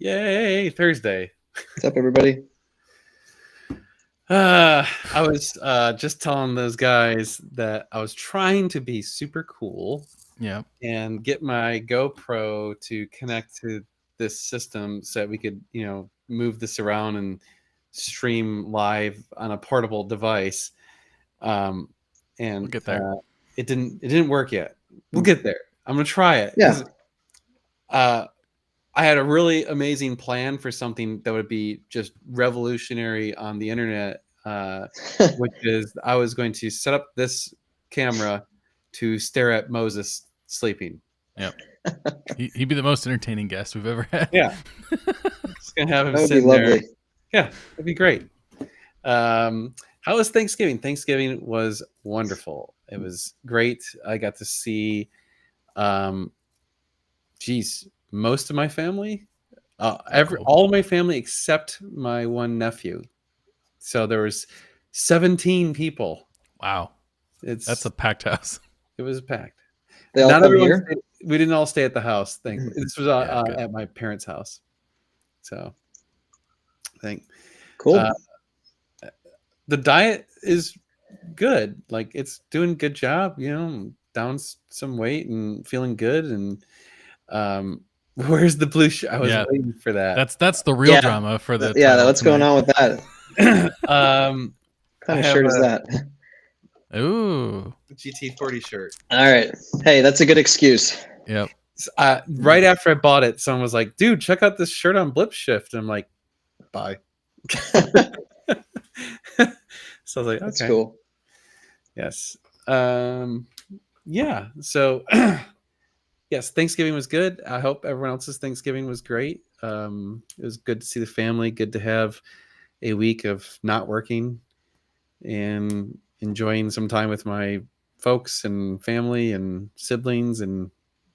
Yay, Thursday. What's up, everybody? I was just telling those guys that I was trying to be super cool and get my GoPro to connect to this system so that we could, move this around and stream live on a portable device. And we'll get there. It didn't work yet. We'll get there. I'm gonna try it. Yeah. I had a really amazing plan for something that would be just revolutionary on the internet, which is I was going to set up this camera to stare at Moses sleeping. Yep. He'd be the most entertaining guest we've ever had. Yeah. Just going to have him That would be sitting there. lovely. Yeah, that'd be great. How was Thanksgiving? Thanksgiving was wonderful. It was great. I got to see, most of my family, all of my family except my one nephew. So there was 17 people. Wow, that's a packed house. It was packed. They all come here? We didn't all stay at the house. This was at my parents' house. So, cool. The diet is good. Like it's doing a good job. Down some weight and feeling good. And where's the blue shirt? I was waiting for that. That's the real drama for the what's going on with that? What kind of shirt is that? Ooh, GT40 shirt. All right. Hey, that's a good excuse. Yep. Right after I bought it, someone was like, "Dude, check out this shirt on Blip Shift." And I'm like, "Bye." So I was like, "Okay, that's cool." Yes. Yeah. So, yes, Thanksgiving was good. I hope everyone else's Thanksgiving was great. It was good to see the family. Good to have a week of not working and enjoying some time with my folks and family and siblings and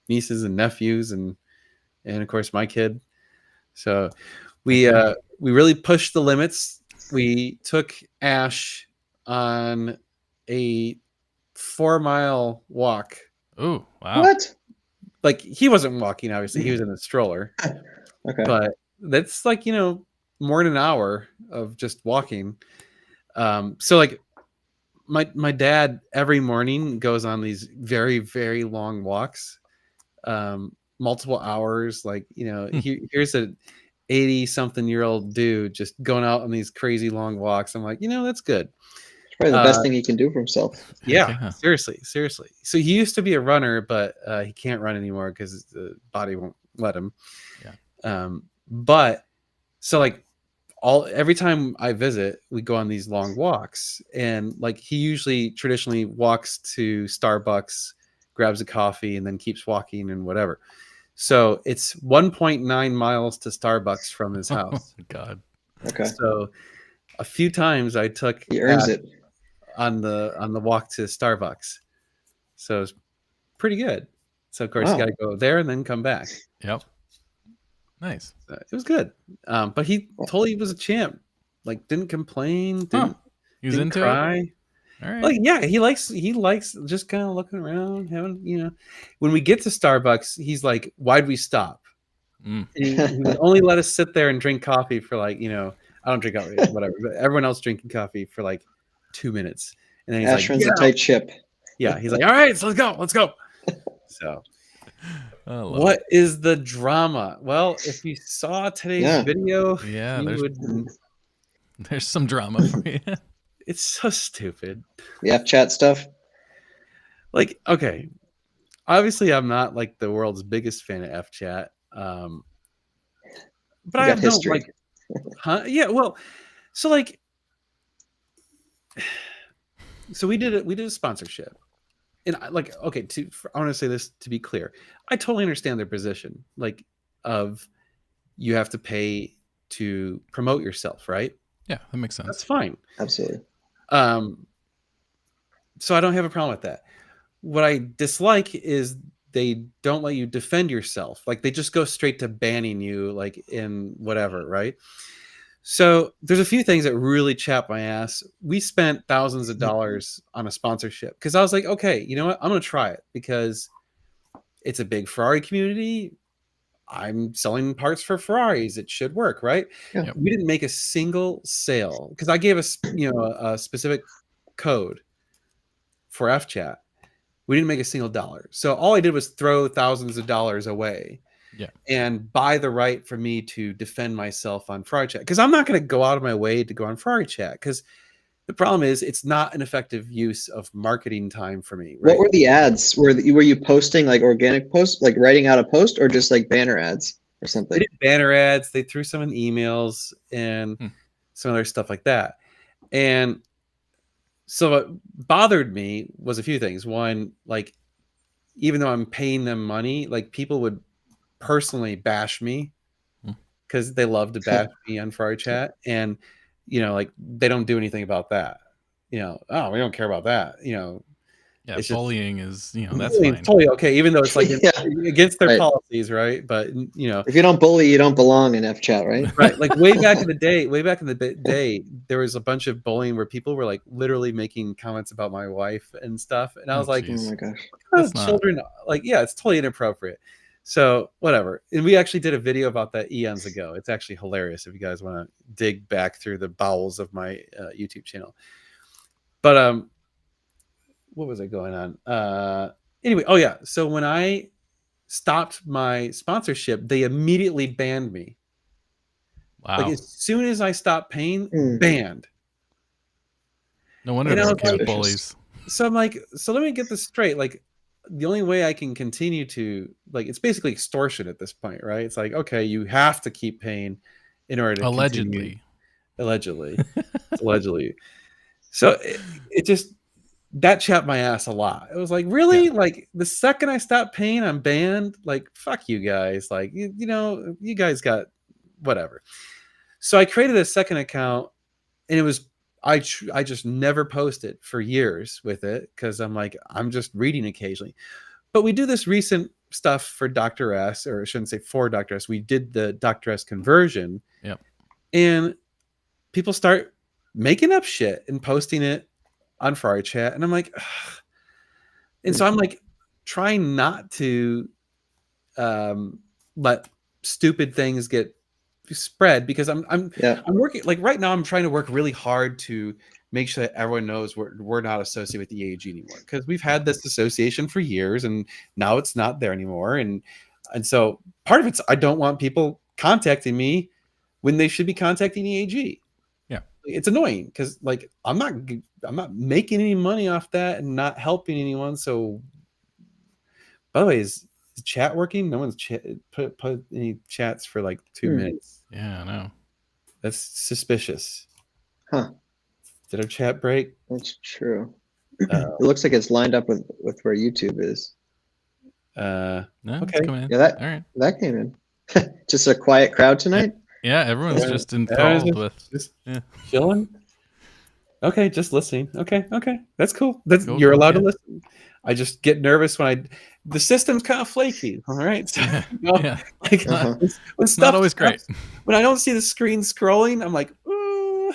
nieces and nephews and of course my kid. So we really pushed the limits. We took Ash on a 4-mile walk. Oh, wow. What? Like he wasn't walking, obviously. He was in a stroller. Okay. But that's like, more than an hour of just walking. So like my dad every morning goes on these very, very long walks, multiple hours. Like, here's a 80-something-year-old dude just going out on these crazy long walks. I'm like, that's good. It's probably the best thing he can do for himself. Yeah, seriously. So he used to be a runner, but he can't run anymore because the body won't let him. Yeah. But so like every time I visit, we go on these long walks, and like he usually traditionally walks to Starbucks, grabs a coffee, and then keeps walking and whatever. So it's 1.9 miles to Starbucks from his house. Oh, God. Okay. So a few times I took He earns it on the walk to Starbucks. So it's pretty good. So of course you got to go there and then come back. Yep. Nice. So it was good. But he totally was a champ. Like didn't complain. He was into cry. It. All right. Like yeah, he likes just kind of looking around, having when we get to Starbucks, he's like, "Why'd we stop?" He would only let us sit there and drink coffee for like, I don't drink coffee, whatever, but everyone else drinking coffee for like 2 minutes. And then he's Ash runs a tight ship. Yeah, he's like, "All right, so let's go. So what is the drama? Well, if you saw today's video, there's some drama for you. It's so stupid. The F chat stuff. Like, okay, obviously I'm not like the world's biggest fan of F chat. But I have history. Yeah, well, so like, so we did a sponsorship, and I want to say this to be clear. I totally understand their position, like, of you have to pay to promote yourself, right? Yeah, that makes sense. That's fine. Absolutely. So I don't have a problem with that. What I dislike is they don't let you defend yourself. Like they just go straight to banning you, like in whatever, right? So there's a few things that really chap my ass. We spent thousands of dollars on a sponsorship because I was like, okay, you know what? I'm going to try it because it's a big Ferrari community. I'm selling parts for Ferraris. It should work, right? Yeah. Yep. We didn't make a single sale because I gave us, a specific code for FChat. We didn't make a single dollar. So all I did was throw thousands of dollars away. Yeah. And buy the right for me to defend myself on Ferrari Chat, because I'm not going to go out of my way to go on Ferrari Chat, because the problem is it's not an effective use of marketing time for me. Right? What were the ads? Were you posting like organic posts, like writing out a post, or just like banner ads or something? They did banner ads. They threw some in emails and some other stuff like that. And so what bothered me was a few things. One, like, even though I'm paying them money, like, people would personally bash me because they love to bash me on Ferrari Chat, and like, they don't do anything about that. Oh, we don't care about that. Yeah, it's bullying is, that's bullying fine. is totally okay, even though it's like Yeah. against their Right. policies, right? But if you don't bully, you don't belong in FChat, right? right, like way back in the day, there was a bunch of bullying where people were like literally making comments about my wife and stuff, and I was like, Oh my gosh. That's not- children, like, yeah, it's totally inappropriate. So whatever. And we actually did a video about that eons ago. It's actually hilarious if you guys want to dig back through the bowels of my YouTube channel. But what was I going on? Anyway, oh yeah. So when I stopped my sponsorship, they immediately banned me. Wow. Like, as soon as I stopped paying, banned. No wonder And I they're was okay with like- bullies. So I'm like, so let me get this straight. Like, the only way I can continue to, like, it's basically extortion at this point, right? It's like, okay, you have to keep paying in order to continue. Allegedly. Allegedly. So it just, that chapped my ass a lot. It was like, really? Yeah. Like, the second I stopped paying, I'm banned? Like, fuck you guys. Like, you guys got whatever. So I created a second account, and it was, I just never posted for years with it, because I'm like, I'm just reading occasionally. But we do this recent stuff for Dr. S, or I shouldn't say for Dr. S. We did the Dr. S conversion. Yep. And people start making up shit and posting it on Ferrari Chat. And I'm like, ugh. And so I'm like trying not to let stupid things get spread, because I'm working, like, right now I'm trying to work really hard to make sure that everyone knows we're not associated with the AG anymore, because we've had this association for years and now it's not there anymore. And so part of it's, I don't want people contacting me when they should be contacting the AG. Yeah. It's annoying because, like, I'm not making any money off that and not helping anyone. So, by the way, is chat working? No one's put any chats for like 2 minutes. Yeah, I know. That's suspicious. Huh. Did our chat break? That's true. It looks like it's lined up with where YouTube is. No, Okay. it's coming in. Yeah, All right. that came in. Just a quiet crowd tonight. Yeah, everyone's just Everyone's enthralled with. just Yeah. chilling. Okay, just listening. Okay, that's cool. Cool, You're cool, allowed to yeah. listen. I just get nervous when the system's kind of flaky. All right, so, Yeah. like, Uh-huh. when It's not always stops- great. when I don't see the screen scrolling, I'm like, "Ooh,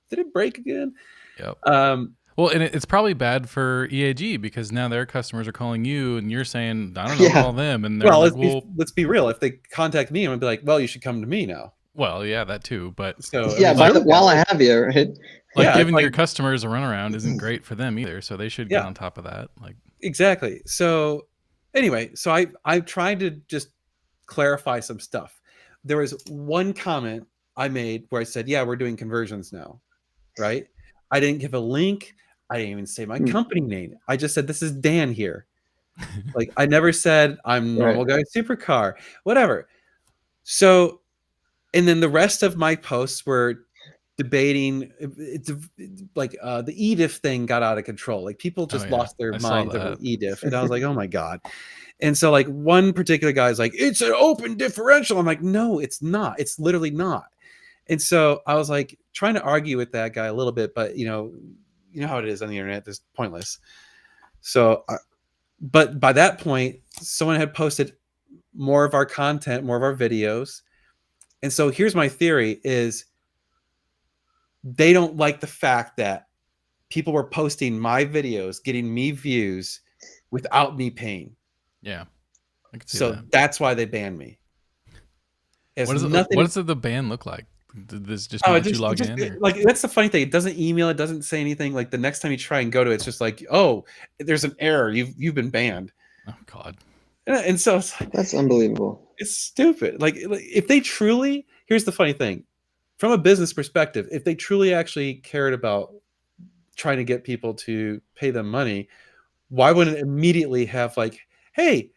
did it break again?" Yep. Well, and it's probably bad for EAG because now their customers are calling you and you're saying, I don't know, Yeah. call them. And they're like, let's be real. If they contact me, I'm gonna be like, well, you should come to me now. well, yeah, that too. But So Yeah, Like- while I have you, right? like Yeah, giving like- your customers a runaround isn't great for them either. So they should get Yeah. on top of that. Like, exactly. So anyway, so I tried to just clarify some stuff. There was one comment I made where I said, yeah, we're doing conversions now, right? I didn't give a link. I didn't even say my company name. I just said, this is Dan here. Like, I never said I'm normal guy supercar, whatever. So, and then the rest of my posts were debating. It's like the EDIF thing got out of control. Like, people just lost their I saw minds over that. EDIF, and I was like, oh my god. And so, like, one particular guy's like, it's an open differential. I'm like, no, it's not. It's literally not. And so I was like trying to argue with that guy a little bit, but you know how it is on the internet. It's pointless. So, but by that point, someone had posted more of our content, more of our videos. And so here's my theory is they don't like the fact that people were posting my videos, getting me views without me paying. yeah, I can see So that. that's why they banned me. It has What nothing. does the ban look like? Did this just Oh, not let you log in? Or? like that's the funny thing. It doesn't email. It doesn't say anything. Like the next time you try and go to it, it's just like, oh, there's an error. You've been banned. Oh God. And so it's like, That's unbelievable. it's stupid. Like if they truly, here's the funny thing, from a business perspective, if they truly actually cared about trying to get people to pay them money, why wouldn't it immediately have like, hey,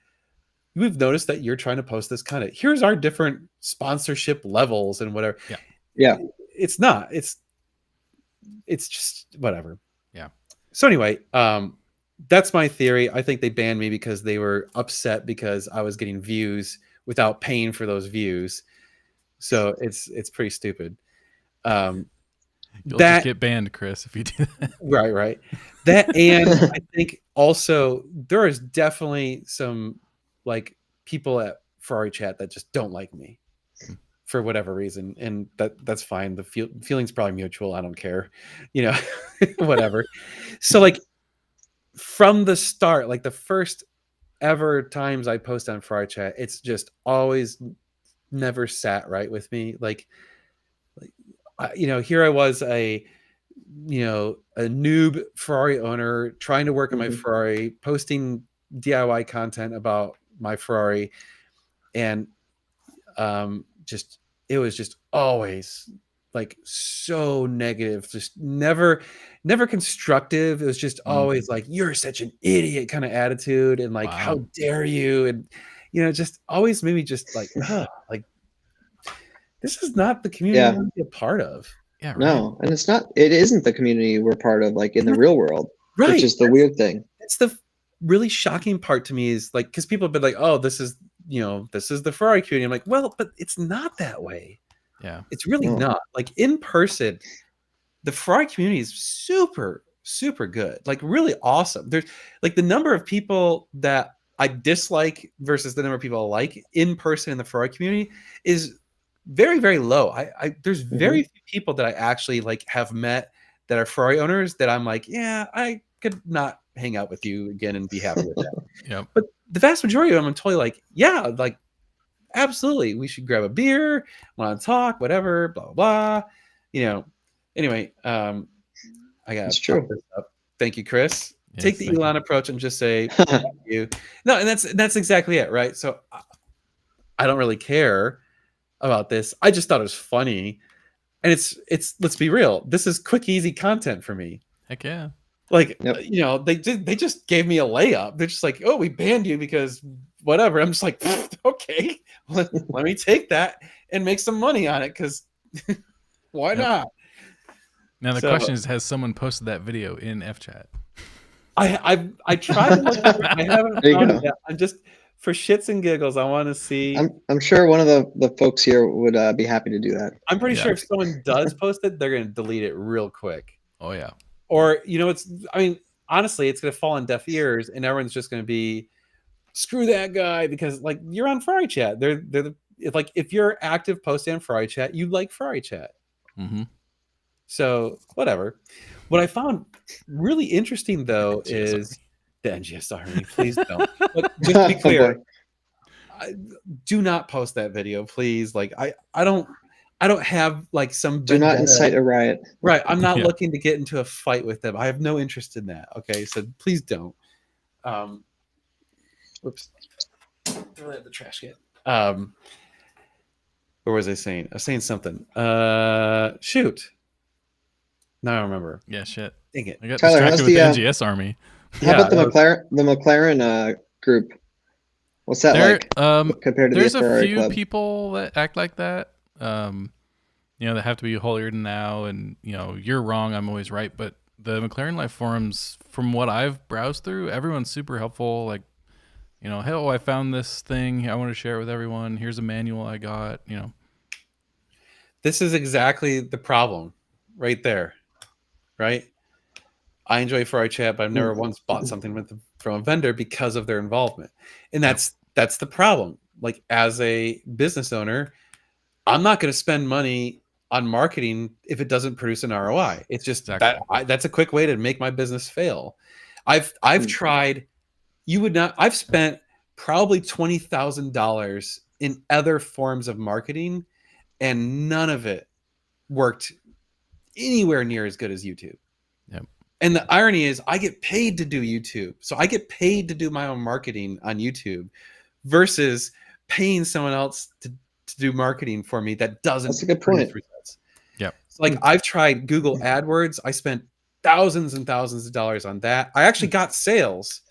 we've noticed that you're trying to post this kind of, here's our different sponsorship levels and whatever. Yeah. Yeah. It's not. It's just whatever. Yeah. So anyway, that's my theory. I think they banned me because they were upset because I was getting views without paying for those views. So it's pretty stupid. You'll just get banned, Chris, if you do that. Right. That, and I think also there is definitely some like people at Ferrari chat that just don't like me for whatever reason, and that's fine. The feeling's probably mutual. I don't care, whatever. So like from the start, like the first ever times I post on Ferrari chat, it's just always never sat right with me. Like here I was a noob Ferrari owner trying to work on my Ferrari, posting DIY content about my Ferrari, and it was just always like so negative, just never constructive. It was just always like, you're such an idiot kind of attitude, and like, how dare you, and just always made me just like, like this is not the community I want to be a part of. Yeah, right. No, and it isn't the community we're part of, like in the real world, right? Which is the weird thing. It's the really shocking part to me, is like, because people have been like, oh, this is the Ferrari community. I'm like, well, but it's not that way. Yeah, it's really not. Like in person, the Ferrari community is super, super good. Like really awesome. There's like the number of people that I dislike versus the number of people I like in person in the Ferrari community is very, very low. There's very few people that I actually like have met that are Ferrari owners that I'm like, yeah, I could not hang out with you again and be happy with that. Yeah. But the vast majority of them, I'm totally like, yeah, like absolutely, we should grab a beer, want to talk, whatever, blah blah blah. Anyway, I got. It's true. Thank you, Chris. Yes, take the Elon approach and just say thank you. No, and that's exactly it, right? So I don't really care about this. I just thought it was funny, and it's let's be real, this is quick, easy content for me. Heck yeah. Like, they just gave me a layup. They're just like, oh, we banned you because whatever. I'm just like, okay, let me take that and make some money on it, because why not? Now the question is, has someone posted that video in FChat? I tried to look for it. I haven't found it yet. I'm just, for shits and giggles, I want to see. I'm sure one of the folks here would be happy to do that. I'm pretty sure if someone does post it, they're going to delete it real quick. Oh yeah. Or honestly, it's going to fall on deaf ears, and everyone's just going to be, screw that guy, because like you're on Ferrari chat. They're if you're active posting on Ferrari chat, you like Ferrari chat. So whatever. What I found really interesting though is the NGS Army. Please don't. But just to be clear, do not post that video, please. Like I don't have like some. Do not incite a riot. Right. I'm not looking to get into a fight with them. I have no interest in that. Okay. So please don't. Whoops. Throw that in the trash can. What was I saying? I was saying something. Shoot. Now I remember. Yeah, shit. Dang it. I got Tyler, distracted with the NGS Army. How about the McLaren group? What's that like compared to the Ferrari club? There's a few people that act like that. They have to be holier than thou, and you're wrong, I'm always right. But the McLaren Life forums, from what I've browsed through, everyone's super helpful. Like, hey, I found this thing, I want to share it with everyone. Here's a manual I got. This is exactly the problem, right there. Right. I enjoy Ferrari chat, but I've never once bought something from a vendor because of their involvement, and that's the problem. Like, as a business owner, I'm not going to spend money on marketing if it doesn't produce an ROI. It's just that's a quick way to make my business fail. I've tried. You would not. I've spent probably $20,000 in other forms of marketing, and none of it worked anywhere near as good as YouTube. Yep. And the irony is I get paid to do YouTube. So I get paid to do my own marketing on YouTube versus paying someone else to do marketing for me that doesn't That's a good produce point. results. Yep. So like I've tried Google AdWords. I spent thousands and thousands of dollars on that. I actually got sales,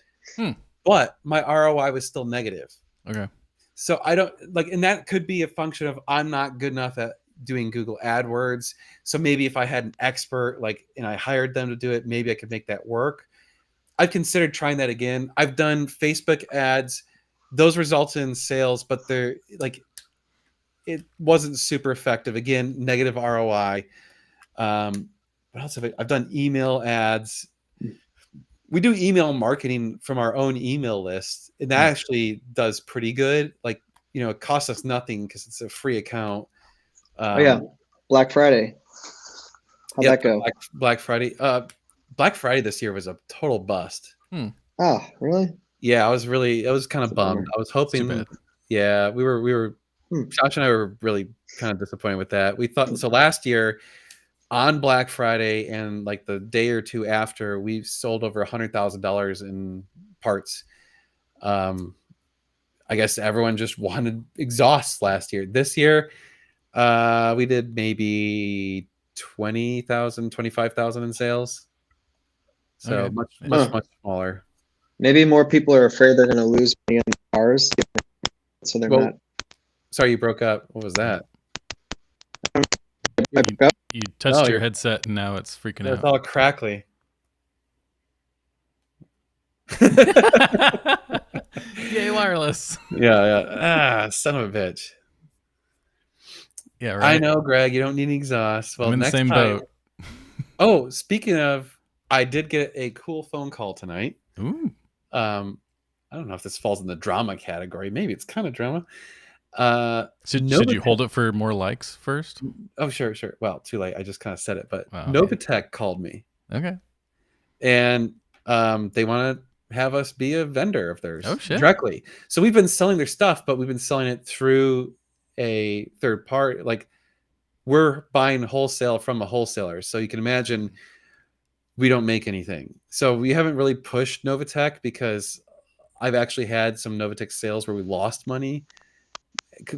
but my ROI was still negative. Okay. So I don't like, and that could be a function of I'm not good enough at doing Google AdWords. So maybe if I had an expert, like, and I hired them to do it, maybe I could make that work. I've considered trying that again. I've done Facebook ads. Those result in sales, but they're like, it wasn't super effective. Again, negative ROI. What else have I've done email ads. We do email marketing from our own email list, and that actually does pretty good. Like, you know, it costs us nothing because it's a free account. Oh yeah, Black Friday. How'd that go? Black Friday. Black Friday this year was a total bust. Oh, really? Yeah, I was kind of bummed. I was hoping. Too bad. Yeah, we were. Josh and I were really kind of disappointed with that. We thought so last year on Black Friday and like the day or two after, we sold over $100,000 in parts. I guess everyone just wanted exhausts last year. This year, we did maybe 20,000, 25,000 in sales. So Okay. much smaller. Maybe more people are afraid they're going to lose money on cars, so they're not. Sorry, you broke up. What was that? You touched your headset and now it's freaking out. It's all crackly. Yay, wireless. Yeah. Son of a bitch. Yeah, right. I know, Greg. You don't need exhaust. Well, I'm in the next same time. boat. Oh, speaking of, I did get a cool phone call tonight. Ooh. I don't know if this falls in the drama category. Maybe it's kind of drama. Should you hold it for more likes first? Oh, sure. Well, too late. I just kind of said it, but Wow, Novatech called me. Okay. And they want to have us be a vendor of theirs directly. So we've been selling their stuff, but we've been selling it through a third party. Like we're buying wholesale from a wholesaler. So you can imagine we don't make anything. So we haven't really pushed Novatech because I've actually had some Novatech sales where we lost money.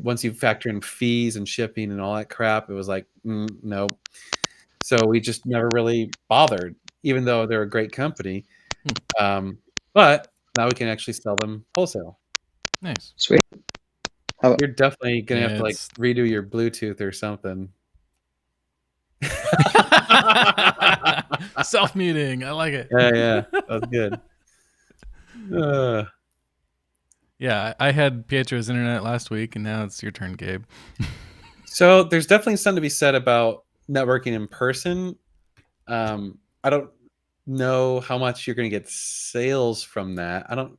Once you factor in fees and shipping and all that crap, it was like, no. So we just never really bothered, even though they're a great company. But now we can actually sell them wholesale. Nice. Sweet. You're definitely going to have to like redo your Bluetooth or something. Self-muting. I like it. Yeah. That was good. Yeah, I had Pietro's internet last week, and now it's your turn, Gabe. So there's definitely something to be said about networking in person. I don't know how much you're going to get sales from that. I don't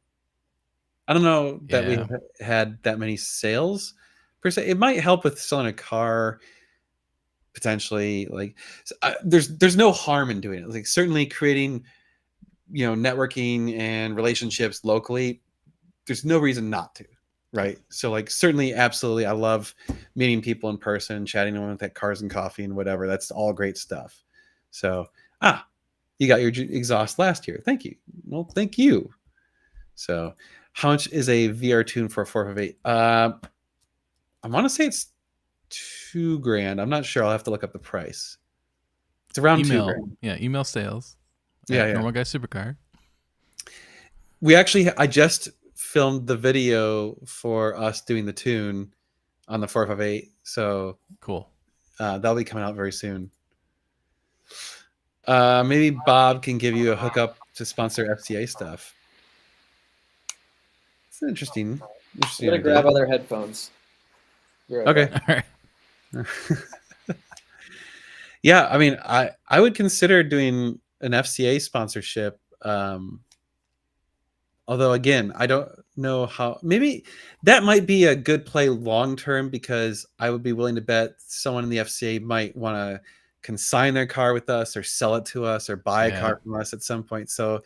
know that we had that many sales per se. It might help with selling a car potentially. Like there's no harm in doing it. Like certainly creating, networking and relationships locally. There's no reason not to, right? So like certainly, absolutely, I love meeting people in person, chatting with them at cars and coffee and whatever. That's all great stuff. So you got your exhaust last year. Thank you. Well, thank you. So how much is a VR tune for a 458? I want to say it's $2,000. I'm not sure. I'll have to look up the price. It's around $2,000. Yeah, email sales. Yeah. Normal guy supercar. I just filmed the video for us doing the tune on the 458. So cool. That'll be coming out very soon. Maybe Bob can give you a hookup to sponsor FCA stuff. It's interesting. I'm gonna grab other headphones. Okay. All right. Yeah, I mean, I would consider doing an FCA sponsorship. Although again, I don't know how. Maybe that might be a good play long term because I would be willing to bet someone in the FCA might want to consign their car with us or sell it to us or buy a car from us at some point. So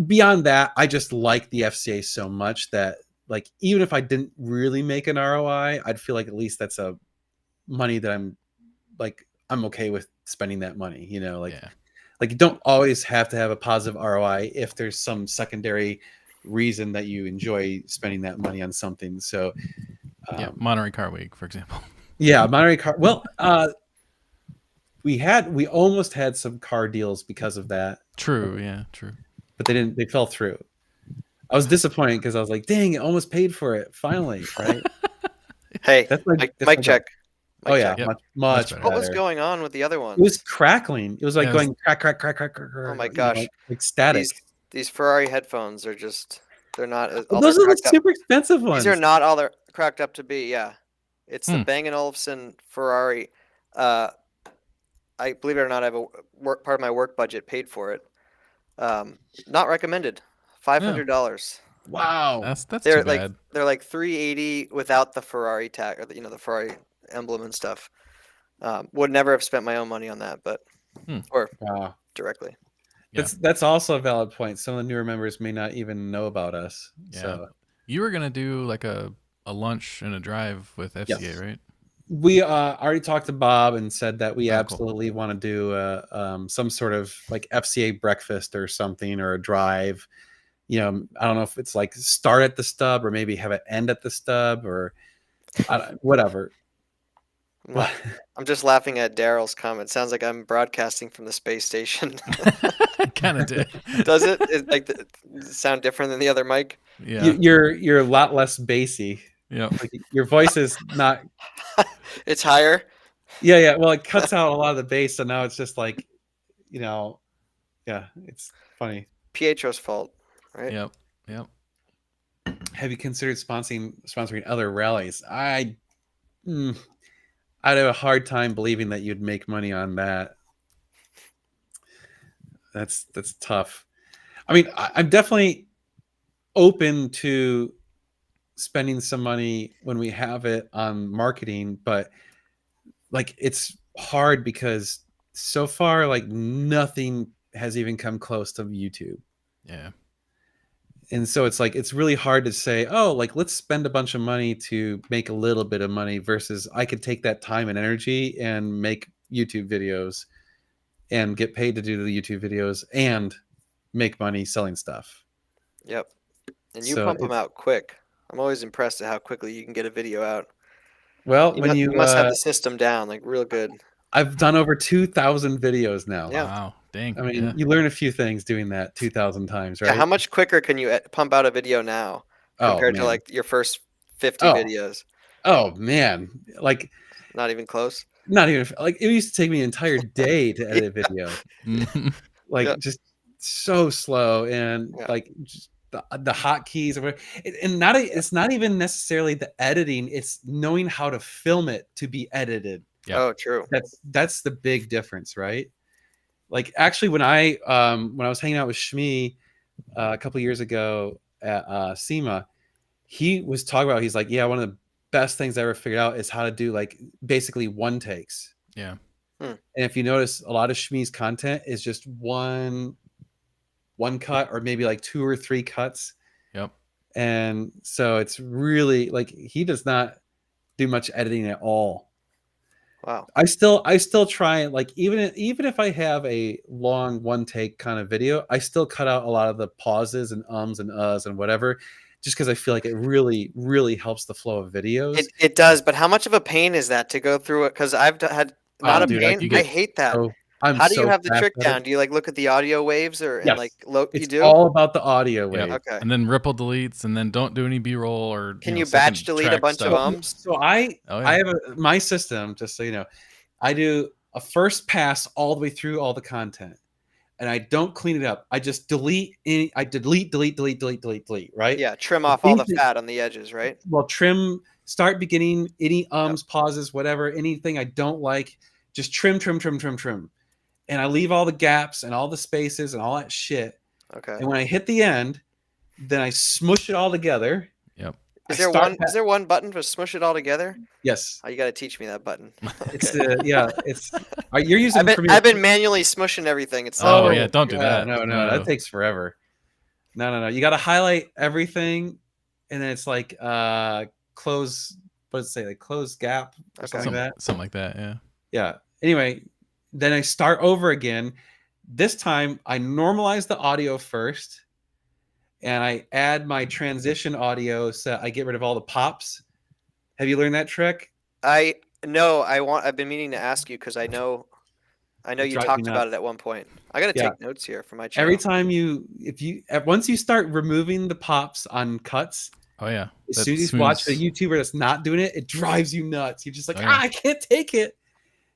beyond that, I just like the FCA so much that like even if I didn't really make an ROI, I'd feel like at least that's a money that I'm okay with spending that money, you know, like you don't always have to have a positive ROI if there's some secondary reason that you enjoy spending that money on something. So Monterey Car Week, for example. Yeah, Monterey car. Well, we almost had some car deals because of that. True, yeah, true. But they fell through. I was disappointed because I was like, dang, it almost paid for it finally, right? Hey, that's mic check. Oh yeah, Yep. much better. What was going on with the other ones? It was crackling. It was like going crack. Oh my gosh, like static. These Ferrari headphones are they're not. Those are the super expensive ones. These are not all they're cracked up to be. Yeah, it's the Bang & Olufsen Ferrari. I believe it or not, I have a part of my work budget paid for it. Not recommended. $500. Wow, that's they're too like bad. they're like $380 without the Ferrari tag or the Ferrari emblem and stuff. Would never have spent my own money on that, but or directly. That's also a valid point. Some of the newer members may not even know about us. Yeah. So You were gonna do like a lunch and a drive with FCA, Yes. right? We already talked to Bob and said that we Cool. absolutely want to do some sort of like FCA breakfast or something, or a drive. You know, I don't know if it's like start at the stub or maybe have it end at the stub or whatever. I'm just laughing at Daryl's comment. Sounds like I'm broadcasting from the space station. Kind of did. Does it? Sound different than the other mic? Yeah. You're a lot less bassy. Yeah. Like your voice is not. It's higher. Yeah. Well, it cuts out a lot of the bass, so now it's just like, it's funny. Pietro's fault, right? Yep. Have you considered sponsoring other rallies? I'd have a hard time believing that you'd make money on that. That's tough. I mean, I'm definitely open to spending some money when we have it on marketing, but like it's hard because so far like nothing has even come close to YouTube. Yeah. And so it's like it's really hard to say, oh, like let's spend a bunch of money to make a little bit of money versus I could take that time and energy and make YouTube videos and get paid to do the YouTube videos and make money selling stuff. Yep. And you pump them out quick. I'm always impressed at how quickly you can get a video out. Well, you must have the system down, like real good. I've done over 2,000 videos now. Yeah. Wow. Dang. I mean, you learn a few things doing that 2,000 times, right? Yeah, how much quicker can you pump out a video now compared to like your first 50 videos? Oh man, like not even close. Not even like it used to take me an entire day to edit a video. Like just so slow and like just the hotkeys and it's not even necessarily the editing, it's knowing how to film it to be edited. Oh, true. That's the big difference, right? Like actually when I was hanging out with Shmi a couple of years ago at SEMA, he was talking about, he's like, yeah, one of the best things I ever figured out is how to do like basically one takes. Yeah. And if you notice, a lot of Shmi's content is just one cut or maybe like 2 or 3 cuts. Yep. And so it's really like he does not do much editing at all. Wow. I still try, like even if I have a long one take kind of video, I still cut out a lot of the pauses and ums and uhs and whatever, just because I feel like it really, really helps the flow of videos. It does, but how much of a pain is that to go through it? Because I've had not a pain. I hate that. How do you have the trick down? Do you like look at the audio waves or yes. you do? It's all about the audio wave. Okay. And then ripple deletes, and then don't do any B-roll or. Can you batch delete a bunch of ums? So I have my system, just so you know, I do a first pass all the way through all the content, and I don't clean it up. I just delete, right? Yeah, trim off all the fat on the edges, right? Well, trim, start beginning, any ums, pauses, whatever, anything I don't like, just trim. And I leave all the gaps and all the spaces and all that shit. Okay. And when I hit the end, then I smush it all together. Yep. Is there one button to smush it all together? Yes. Oh, you got to teach me that button. It's you're using. I've been manually smushing everything. It's don't do that. No, that takes forever. No. You got to highlight everything, and then it's like close. What does it say? Like close gap or something like that. Something like that. Yeah. Yeah. Anyway, then I start over again. This time I normalize the audio first, and I add my transition audio so I get rid of all the pops. Have you learned that trick? I've been meaning to ask you because I know you talked about it at one point. I got to take notes here for my channel. Every time once you start removing the pops on cuts, oh yeah, as soon as you watch a YouTuber that's not doing it, it drives you nuts. You're just like, I can't take it.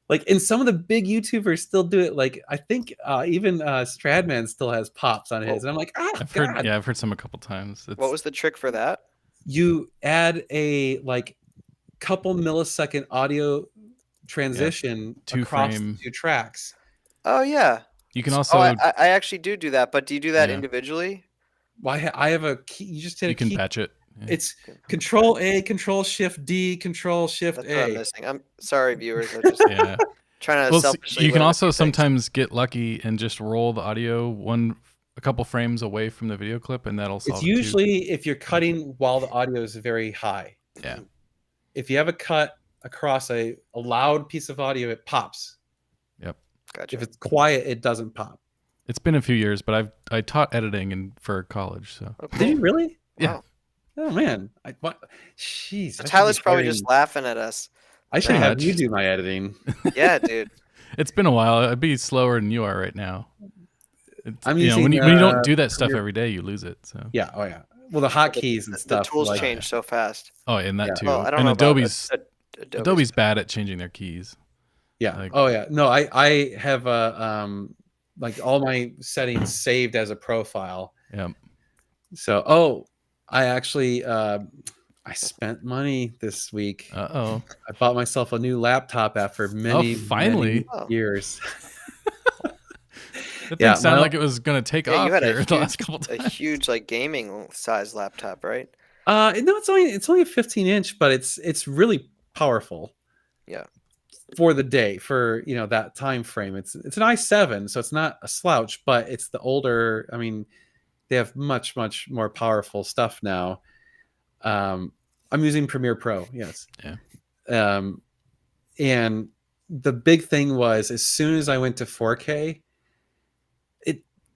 Like, and some of the big YouTubers still do it. Like, I think even Stradman still has pops on his, and I'm like, I've heard some a couple times. What was the trick for that? You add a like couple millisecond audio transition across the 2 tracks. Oh yeah. You can also. I actually do that, but do you do that individually? Well, I have a key. You just hit a key. You can patch it. Yeah. It's Control A, Control Shift D, Control Shift That's A. what I'm missing. I'm sorry, viewers. I'm just trying to selfishly. You can also sometimes get lucky and just roll the audio a couple frames away from the video clip, and that'll solve it. It's usually if you're cutting while the audio is very high. Yeah. If you have a cut across a loud piece of audio, it pops. Yep. Gotcha. If it's quiet, it doesn't pop. It's been a few years, but I taught editing for college. So. Okay. Did you really? Yeah. Wow. Oh man, Jeez. Tyler's probably just laughing at us. I should have you do my editing. Yeah, dude. It's been a while. I'd be slower than you are right now. I'm using, when you don't do that stuff every day, you lose it. So yeah. Oh yeah. Well, the hotkeys and stuff. The tools change so fast. Oh, and that too. Well, I don't and know Adobe's bad at changing their keys. Yeah. Oh yeah. No, I have like all my settings saved as a profile. Yeah. So I actually I spent money this week. I bought myself a new laptop after many years. That thing sounded like it was going to take off the last couple times. A huge like gaming size laptop, right? No, it's only a 15-inch, but it's really powerful. Yeah. For the day, for that time frame. It's an i7, so it's not a slouch, but it's the older. I mean, they have much more powerful stuff now. I'm using Premiere Pro, yes. Yeah. And the big thing was, as soon as I went to 4K,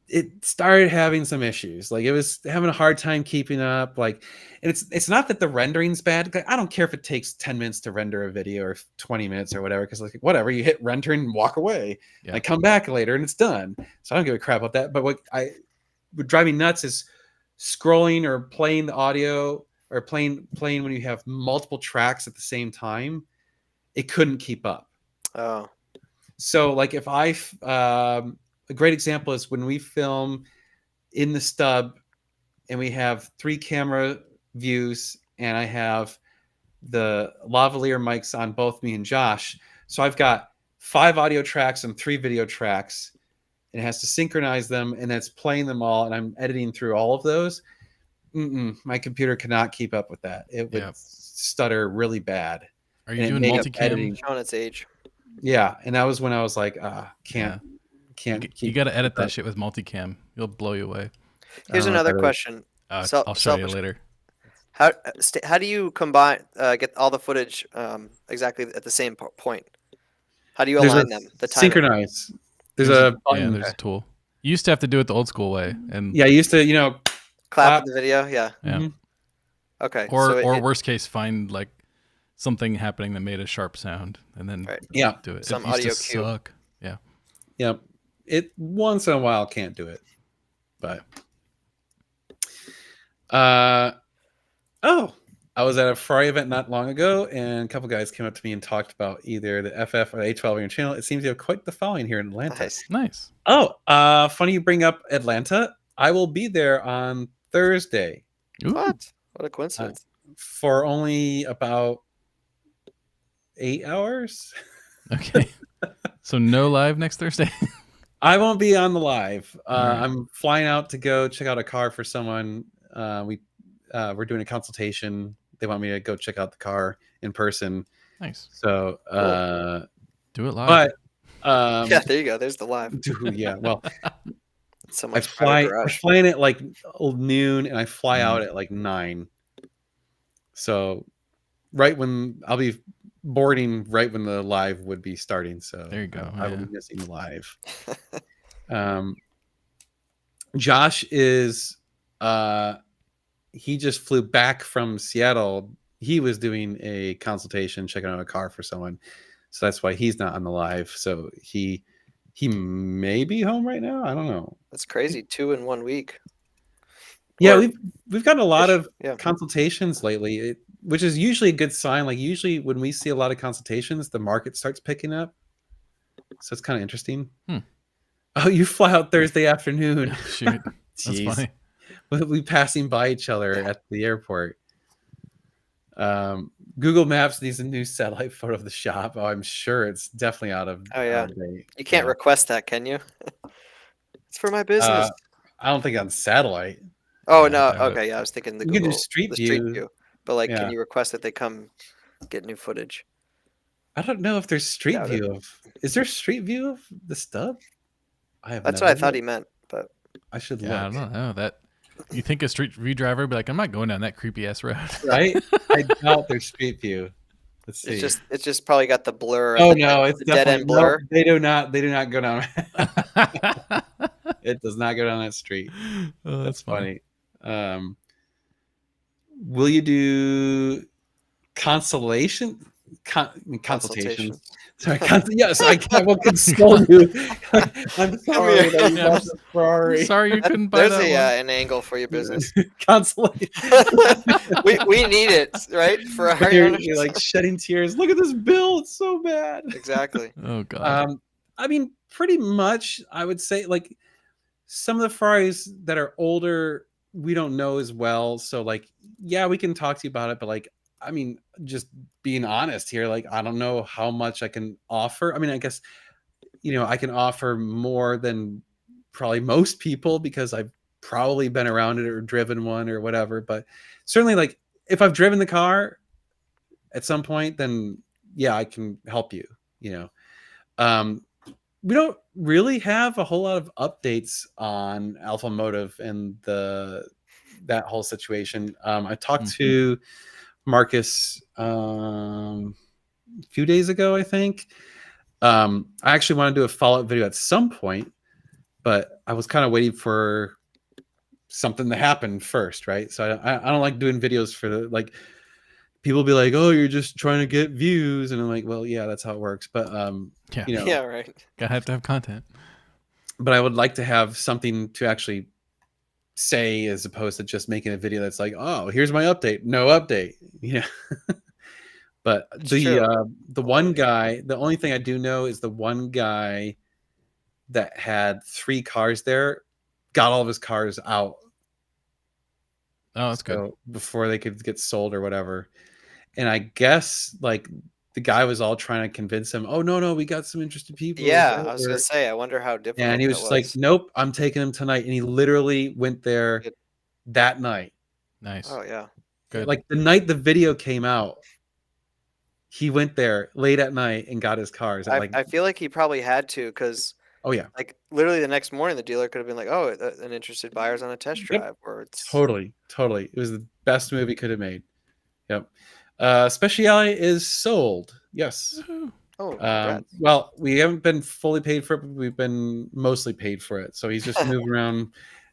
it started having some issues. Like, it was having a hard time keeping up. Like, and it's not that the rendering's bad. I don't care if it takes 10 minutes to render a video or 20 minutes or whatever, because like whatever, you hit render and walk away. Yeah. And I come back later and it's done. So I don't give a crap about that. But what would drive me nuts is scrolling or playing the audio or playing when you have multiple tracks at the same time. It couldn't keep up. Oh. So like if a great example is when we film in the stub and we have 3 camera views and I have the lavalier mics on both me and Josh. So I've got 5 audio tracks and 3 video tracks, and it has to synchronize them, and that's playing them all. And I'm editing through all of those. My computer cannot keep up with that. It would stutter really bad. Are you doing multicam? Showing its age. Yeah. And that was when I was like, can't. You got to edit that shit with multicam. You'll blow you away. Here's another question. I'll show you later. How do you combine get all the footage exactly at the same point? How do you align them? The timing? Synchronize. There's a button. There's a tool. You used to have to do it the old school way, and you used to clap the video. Yeah. Mm-hmm. Okay. Or worst case, find like something happening that made a sharp sound, and then do it. Some it used audio to cue. suck. Yeah. Yeah. It once in a while can't do it, but I was at a Ferrari event not long ago, and a couple guys came up to me and talked about either the FF or A12 on your channel. It seems you have quite the following here in Atlanta. Nice. Funny you bring up Atlanta. I will be there on Thursday. Ooh. What a coincidence. For only about 8 hours. Okay. So no live next Thursday? I won't be on the live. I'm flying out to go check out a car for someone. We're doing a consultation. They want me to go check out the car in person. Nice. So do it live. But yeah, there you go. There's the live. Yeah. Well, so I fly in at like noon and I fly out at like 9. So right when I'll be boarding right when the live would be starting. So There you go, I will yeah. be missing the live. Josh is he just flew back from Seattle. He was doing a consultation, checking out a car for someone. So that's why he's not on the live. So he may be home right now. I don't know. That's crazy. 2 in 1 week. Yeah, Or- we've gotten a lot of Yeah. consultations lately, which is usually a good sign. Like usually when we see a lot of consultations, the market starts picking up. So it's kind of interesting. Oh, you fly out Thursday afternoon. Oh, shoot. That's Jeez. funny. We'll be passing by each other at the airport. Google Maps needs a new satellite photo of the shop. Oh, I'm sure it's definitely out of date. You can't request that, can you? It's for my business. I don't think on satellite. Oh, Yeah, no. I doubt it. Okay, yeah, I was thinking the You can do Google, Street the Street View. View. But like, Yeah. can you request that they come get new footage? I don't know if there's Street Doubt it. View of. Is there Street View of the stub? That's what I thought he meant. But I should Yeah, look. I don't know that. You think a Street View driver would be like, I'm not going down that creepy ass road. Right? I doubt there's Street View. Let's see. it's just probably got the blur. Oh the no, dead, it's the dead end definitely blur. no, they do not go down. It does not go down that street. Oh, That's funny. Will you do consolation? Consultations. Sorry, yes, I will console you. I'm sorry that you lost a Ferrari. Sorry you couldn't buy There's that an angle for your business. Consolation. we need it, right? Ferrari You're owners. like shedding tears. Look at this bill. It's so bad. Exactly. one. Oh god. I mean, pretty much, I would say like some of the Ferraris that are older, we don't know as well. So like, yeah, we can talk to you about it, but like, I mean, just being honest here, like, I don't know how much I can offer. I mean, I guess, I can offer more than probably most people because I've probably been around it or driven one or whatever. But certainly, like, if I've driven the car at some point, then yeah, I can help you, we don't really have a whole lot of updates on Alpha Motive and that whole situation. I talked to Marcus a few days ago, I think. I actually want to do a follow-up video at some point, but I was kind of waiting for something to happen first, right? So I don't like doing videos for like people be like, oh, you're just trying to get views, and I'm like, well, yeah, that's how it works. But Yeah. Yeah, right. Gotta have to have content. but I would like to have something to actually say as opposed to just making a video that's like, oh, here's my update, no update. But the one guy, the only thing I do know is the one guy that had 3 cars there got all of his cars out. Oh, that's good. Before they could get sold or whatever. And I guess like the guy was all trying to convince him, oh no, we got some interested people. Yeah, I was gonna say, I wonder how different. And he was just like, nope, I'm taking him tonight. And he literally went there that night. Nice. Oh yeah. Good. Like the night the video came out, he went there late at night and got his cars. I feel like he probably had to, because oh yeah, like literally the next morning the dealer could have been like, oh, an interested buyer's on a test drive. Or it's totally. It was the best movie could have made. Yep. Speciale is sold. Yes. Oh, well, we haven't been fully paid for it, but we've been mostly paid for it. So he's just moving around.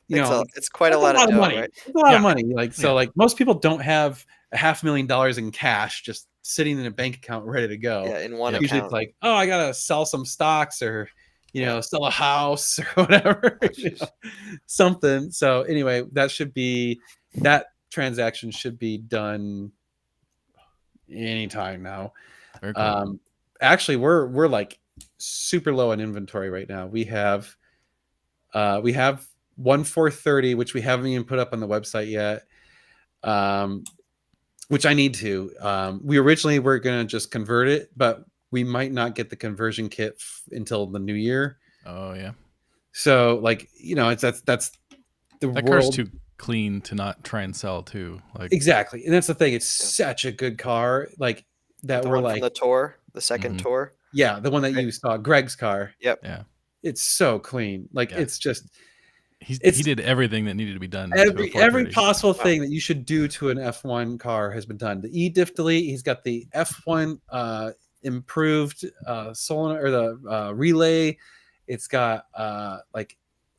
It's quite a lot of dough, money. right? It's a lot of money. Like like most people don't have $500,000 in cash just sitting in a bank account ready to go. Yeah, in one Usually account. it's like, oh, I gotta sell some stocks or sell a house or whatever. Something. So anyway, that transaction should be done anytime now. Very cool. Actually, we're like super low on inventory right now. We have one 430, which we haven't even put up on the website yet, which I need to. We originally were going to just convert it, but we might not get the conversion kit until the new year. Oh yeah. So like, that's the That world. car's too clean to not try and sell too. Like Exactly. And that's the thing. It's such a good car. Like that The we're one like, from the tour, the second tour. yeah, the one that you saw, Greg's car. Yep. yeah. It's so clean. Like Yeah. it's just he It's- did everything that needed to be done. to a every 430. possible thing that you should do to an F1 car has been done. The e-diff delete. He's got the F1 improved solenoid or the relay. It's got like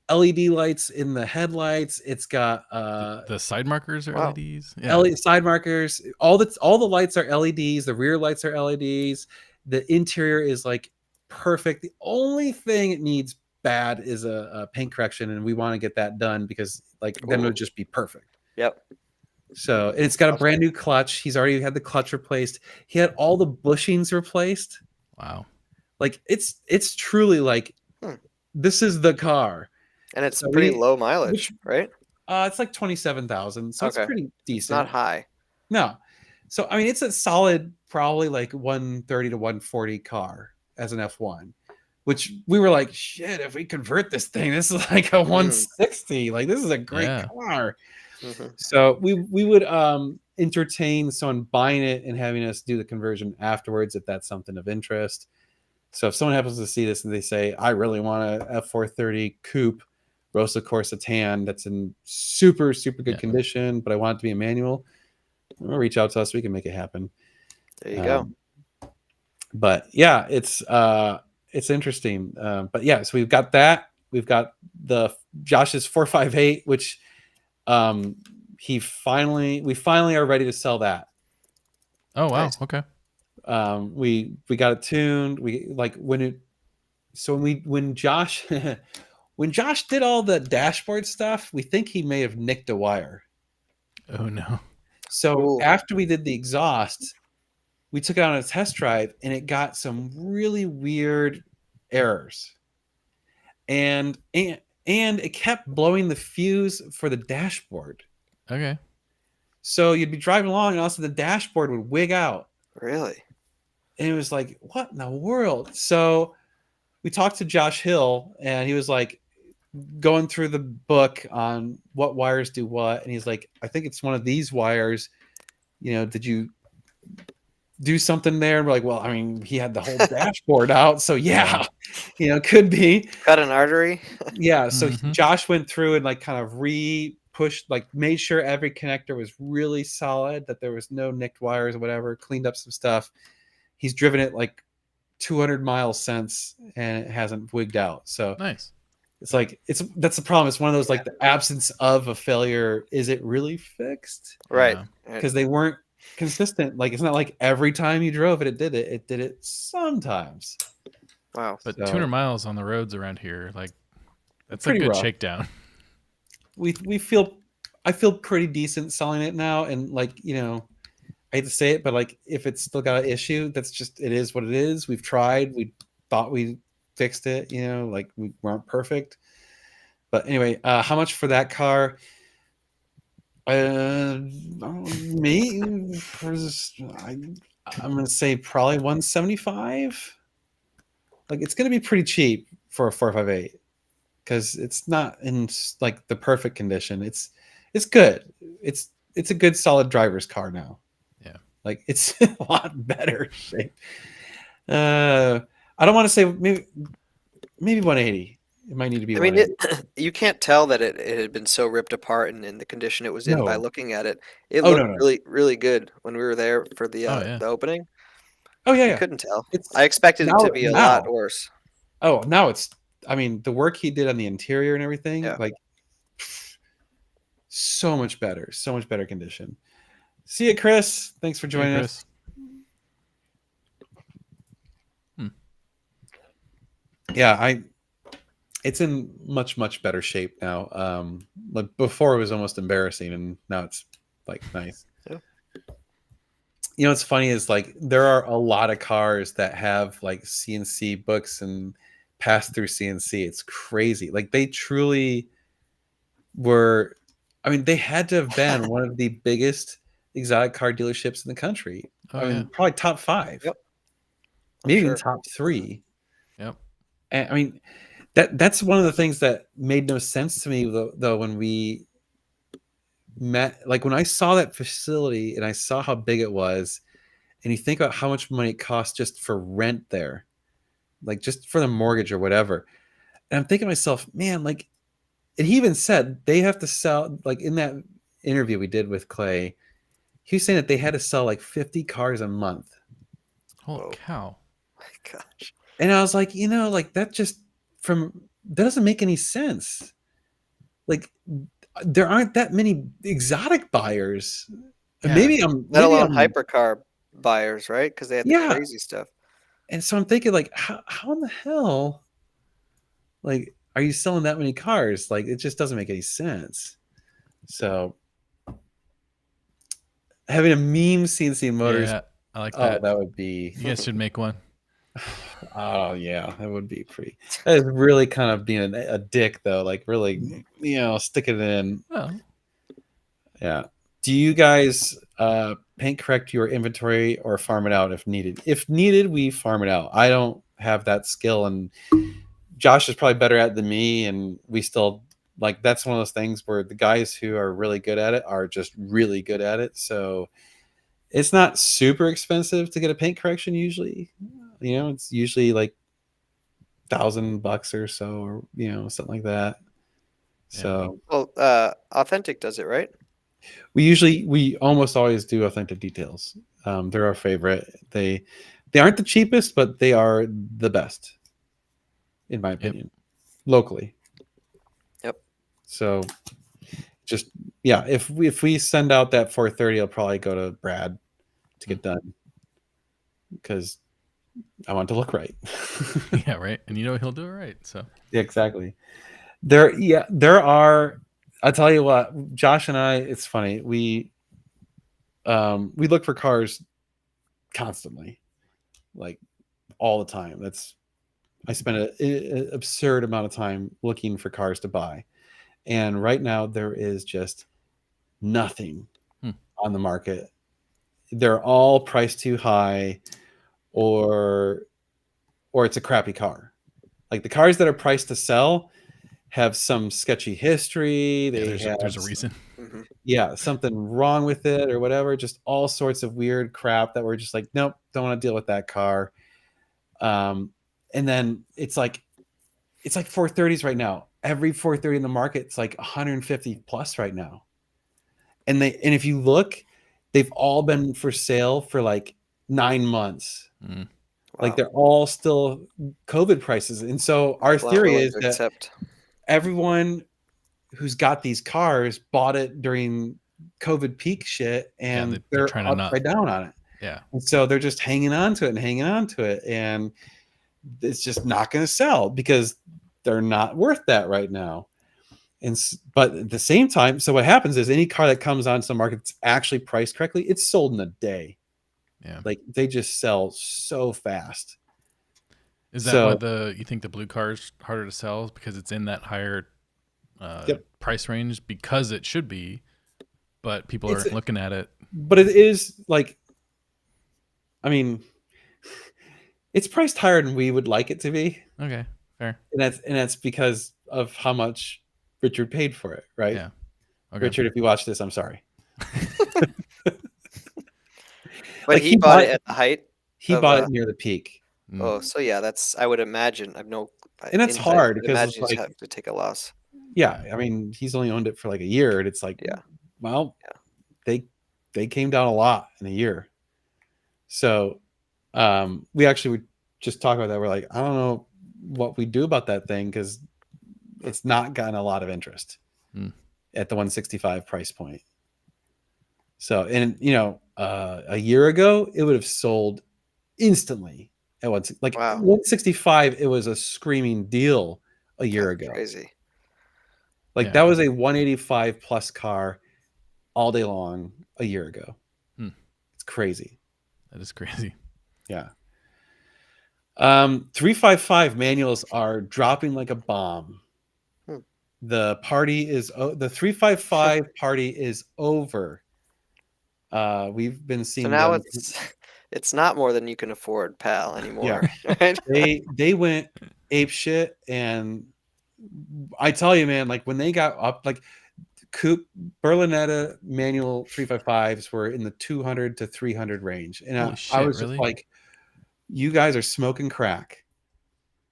LED lights in the headlights. It's got the side markers are Wow. LEDs. Yeah. LED side markers. All the lights are LEDs. The rear lights are LEDs. The interior is like perfect. The only thing it needs bad is a paint correction, and we want to get that done because like then it would just be perfect. Yep. So and it's got a brand new clutch. He's already had the clutch replaced. He had all the bushings replaced. Wow. Like it's truly like this is the car. And it's So pretty low mileage, right? It's like 27,000, so it's Okay. pretty decent. It's not high. No. So I mean it's a solid probably like 130 to 140 car as an F1, which we were like, shit, if we convert this thing, this is like a 160. Like this is a great car. Mm-hmm. So we would entertain someone buying it and having us do the conversion afterwards if that's something of interest. So if someone happens to see this and they say, I really want a F430 coupe Rosa Corsa tan that's in super good condition, but I want it to be a manual, we'll reach out to us. We can make it happen. There you go. But yeah, it's interesting. But yeah, so we've got that. We've got the Josh's 458, which we finally are ready to sell that. Oh wow. Nice. Okay. We got it tuned. When Josh when Josh did all the dashboard stuff, we think he may have nicked a wire. Oh no. So after we did the exhaust, we took it on a test drive and it got some really weird errors. And it kept blowing the fuse for the dashboard. Okay. So you'd be driving along and also the dashboard would wig out. Really? And it was like, what in the world? So we talked to Josh Hill and he was like going through the book on what wires do what. And he's like, I think it's one of these wires. Did you do something there? And we're like, well, I mean, he had the whole dashboard out. So yeah, could be. Cut an artery? Yeah. So Josh went through and like kind of pushed, like made sure every connector was really solid, that there was no nicked wires or whatever, cleaned up some stuff. He's driven it like 200 miles since and it hasn't wigged out. So nice. It's like that's the problem. It's one of those like the absence of a failure. Is it really fixed? Right. Because they weren't consistent. Like it's not like every time you drove it, it did it. It did it sometimes. Wow. But 200 miles on the roads around here, like that's a pretty good rough. shakedown. I feel pretty decent selling it now, and like I hate to say it, but like if it's still got an issue, that's just it is what it is. We've tried. We thought we fixed it. Like we weren't perfect. But anyway, how much for that car? I'm gonna say probably 175. Like it's gonna be pretty cheap for a 458 because it's not in like the perfect condition. It's good. It's a good solid driver's car now. Yeah, like it's a lot better shape. I don't want to say maybe 180. It might need to be. I mean, you can't tell that it had been so ripped apart and in the condition it was in by looking at it. It looked really, really good when we were there for the opening. Oh yeah, you couldn't tell. I expected it to be a lot worse. Oh, now it's. I mean, the work he did on the interior and everything, like so much better condition. See you, Chris. Thanks for joining us. Yeah, it's in much better shape now. Like before it was almost embarrassing and now it's like nice. Yeah. What's funny is like there are a lot of cars that have like CNC books and pass through CNC. It's crazy. Like they truly were, I mean, they had to have been one of the biggest exotic car dealerships in the country. Mean, probably top 5. Yep. Maybe even top 3. Yep. And I mean, that's one of the things that made no sense to me though when we met. Like when I saw that facility and I saw how big it was, and you think about how much money it costs just for rent there, like just for the mortgage or whatever. And I'm thinking to myself, man, like and he even said they have to sell, like in that interview we did with Clay, he was saying that they had to sell like 50 cars a month. Holy Whoa. cow. My gosh. And I was like, like that just that doesn't make any sense. Like there aren't that many exotic buyers. Yeah. Maybe Let alone hypercar buyers, right? Because they had the Yeah. crazy stuff. And so I'm thinking, like, how in the hell, like, are you selling that many cars? Like, it just doesn't make any sense. So having a meme CNC Motors, Yeah, I like that. that would be. You guys should make one. Oh yeah, that would be pretty. That is really kind of being a dick, though. Like, really, stick it in. Well, Yeah. Do you guys paint correct your inventory or farm it out if needed? If needed, we farm it out. I don't have that skill, and Josh is probably better at it than me, and we still, like, that's one of those things where the guys who are really good at it are just really good at it. So it's not super expensive to get a paint correction usually. It's usually like $1,000 or so, or something like that. Yeah. So Well, Authentic does it, right? we almost always do authentic details. They're our favorite. They aren't the cheapest, but they are the best, in my opinion, locally. Yep. So just, if we send out that 430, I'll probably go to Brad to get done because I want it to look right. yeah, right. And he'll do it right. So Yeah, exactly. There are. I'll tell you what, Josh and I. It's funny. We look for cars constantly, like all the time. I spend an absurd amount of time looking for cars to buy, and right now there is just nothing on the market. They're all priced too high, or it's a crappy car. Like the cars that are priced to sell have some sketchy history. There's a reason. Something wrong with it or whatever. Just all sorts of weird crap that we're just like, nope, don't want to deal with that car. And then it's like 430s right now. Every 430 in the market, it's like 150 plus right now. And if you look, they've all been for sale for like 9 months. Wow. Like they're all still COVID prices. And so our theory is that everyone who's got these cars bought it during COVID peak shit, and they're trying upside down on it. Yeah. And so they're just hanging on to it. And it's just not going to sell because they're not worth that right now. But at the same time, so what happens is any car that comes onto the market that's actually priced correctly, it's sold in a day. Yeah. Like they just sell so fast. Is that why you think the blue car is harder to sell because it's in that higher price range because it should be, but people aren't looking at it. But it is like, I mean, it's priced higher than we would like it to be. Okay, fair. And that's because of how much Richard paid for it, right? Yeah. Okay. Richard, if you watch this, I'm sorry. But he bought it at the height. He bought it near the peak. Oh, so I would imagine. And that's hard because it's have to take a loss. Yeah, I mean, he's only owned it for like a year, and it's like, they came down a lot in a year. So, we actually would just talk about that. We're like, I don't know what we do about that thing because it's not gotten a lot of interest at the 165 price point. So, and a year ago, it would have sold instantly at 165. It was a screaming deal a year ago. Crazy. Like that was a 185 plus car all day long a year ago. It's crazy. That is crazy. Yeah. 355 manuals are dropping like a bomb. The 355 party is over. We've been seeing. So now it's not more than you can afford, pal, anymore. Yeah. Right? They went ape shit, and I tell you, man, like when they got up, like coupe Berlinetta manual 355s were in the 200 to 300 range, and I was really? Just like, you guys are smoking crack,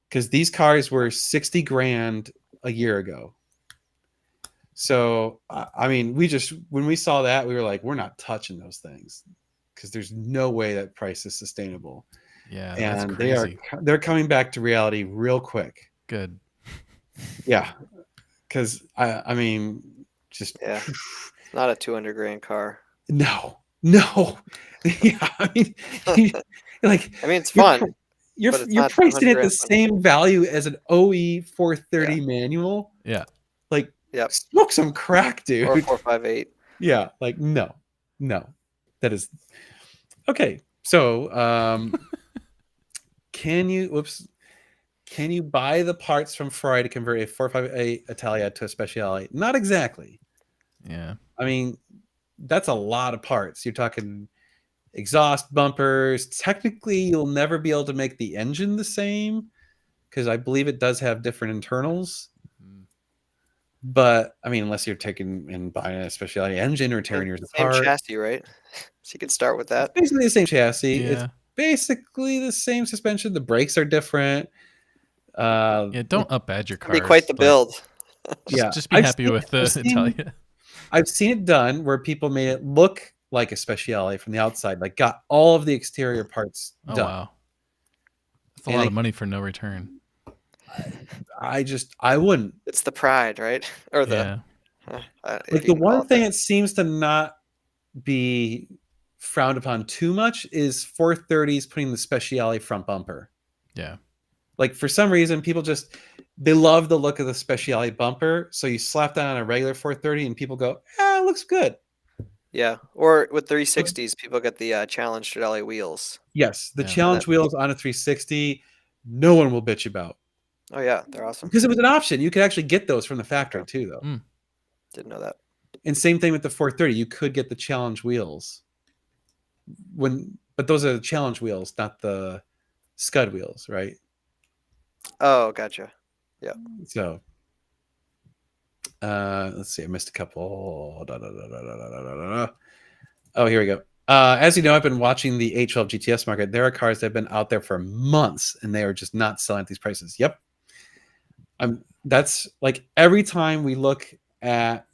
because these cars were 60 grand a year ago. So I mean, when we saw that, we were like, we're not touching those things because there's no way that price is sustainable. Yeah, that's And crazy. they're coming back to reality real quick. Good. Yeah, because I mean, just Yeah. Not a 200 grand car. no. Yeah, I mean, like I mean, it's you're fun. you're but it's you're not pricing 200 at the grand fun. same value as an OE 430 manual. Yeah. Like, Yep. smoke some crack, dude. Or 458. Yeah, like no, that is okay. So, can you buy the parts from Ferrari to convert a 458 Italia to a Speciale? Not exactly. Yeah. I mean, that's a lot of parts. You're talking exhaust bumpers. Technically, you'll never be able to make the engine the same because I believe it does have different internals. But I mean, unless you're taking and buying a Speciale engine or tearing yours Same apart. chassis, right? So you could start with that. It's basically the same chassis. Yeah. It's basically the same suspension. The brakes are different. Yeah, don't up bad your It'd cars. be quite the but build. Yeah, Just be happy with the Italia. I've seen it done where people made it look like a Speciale from the outside, like got all of the exterior parts Oh done. wow. That's a And lot of money for no return. I wouldn't. It's the pride, right? Or the Yeah. if Like you the can call one it thing that. that seems to not be frowned upon too much is 430s putting the Speciale front bumper. Yeah. Like for some reason, people they love the look of the Speciale bumper. So you slap that on a regular 430 and people go, it looks good. Yeah. Or with 360s, people get the Challenge Stradale wheels. Yes, the Yeah. challenge wheels on a 360, no one will bitch about. Oh yeah, they're awesome. Because it was an option. You could actually get those from the factory too, though. Mm. Didn't know that. And same thing with the 430. You could get the challenge wheels. But those are the challenge wheels, not the scud wheels, right? Oh, gotcha. So let's see. I missed a couple. Oh, here we go. As you know, I've been watching the A12 GTS market. There are cars that have been out there for months and they are just not selling at these prices. Yep. That's like every time we look at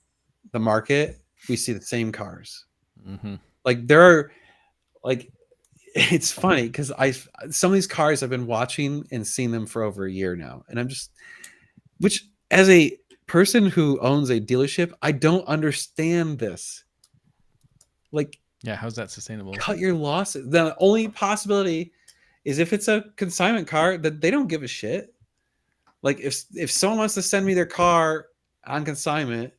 the market, we see the same cars. Mm-hmm. Like there are, like, it's funny because some of these cars I've been watching and seeing them for over a year now, and which as a person who owns a dealership, I don't understand this. Like, Yeah, how's that sustainable? cut your losses. The only possibility is if it's a consignment car that they don't give a shit. Like if someone wants to send me their car on consignment,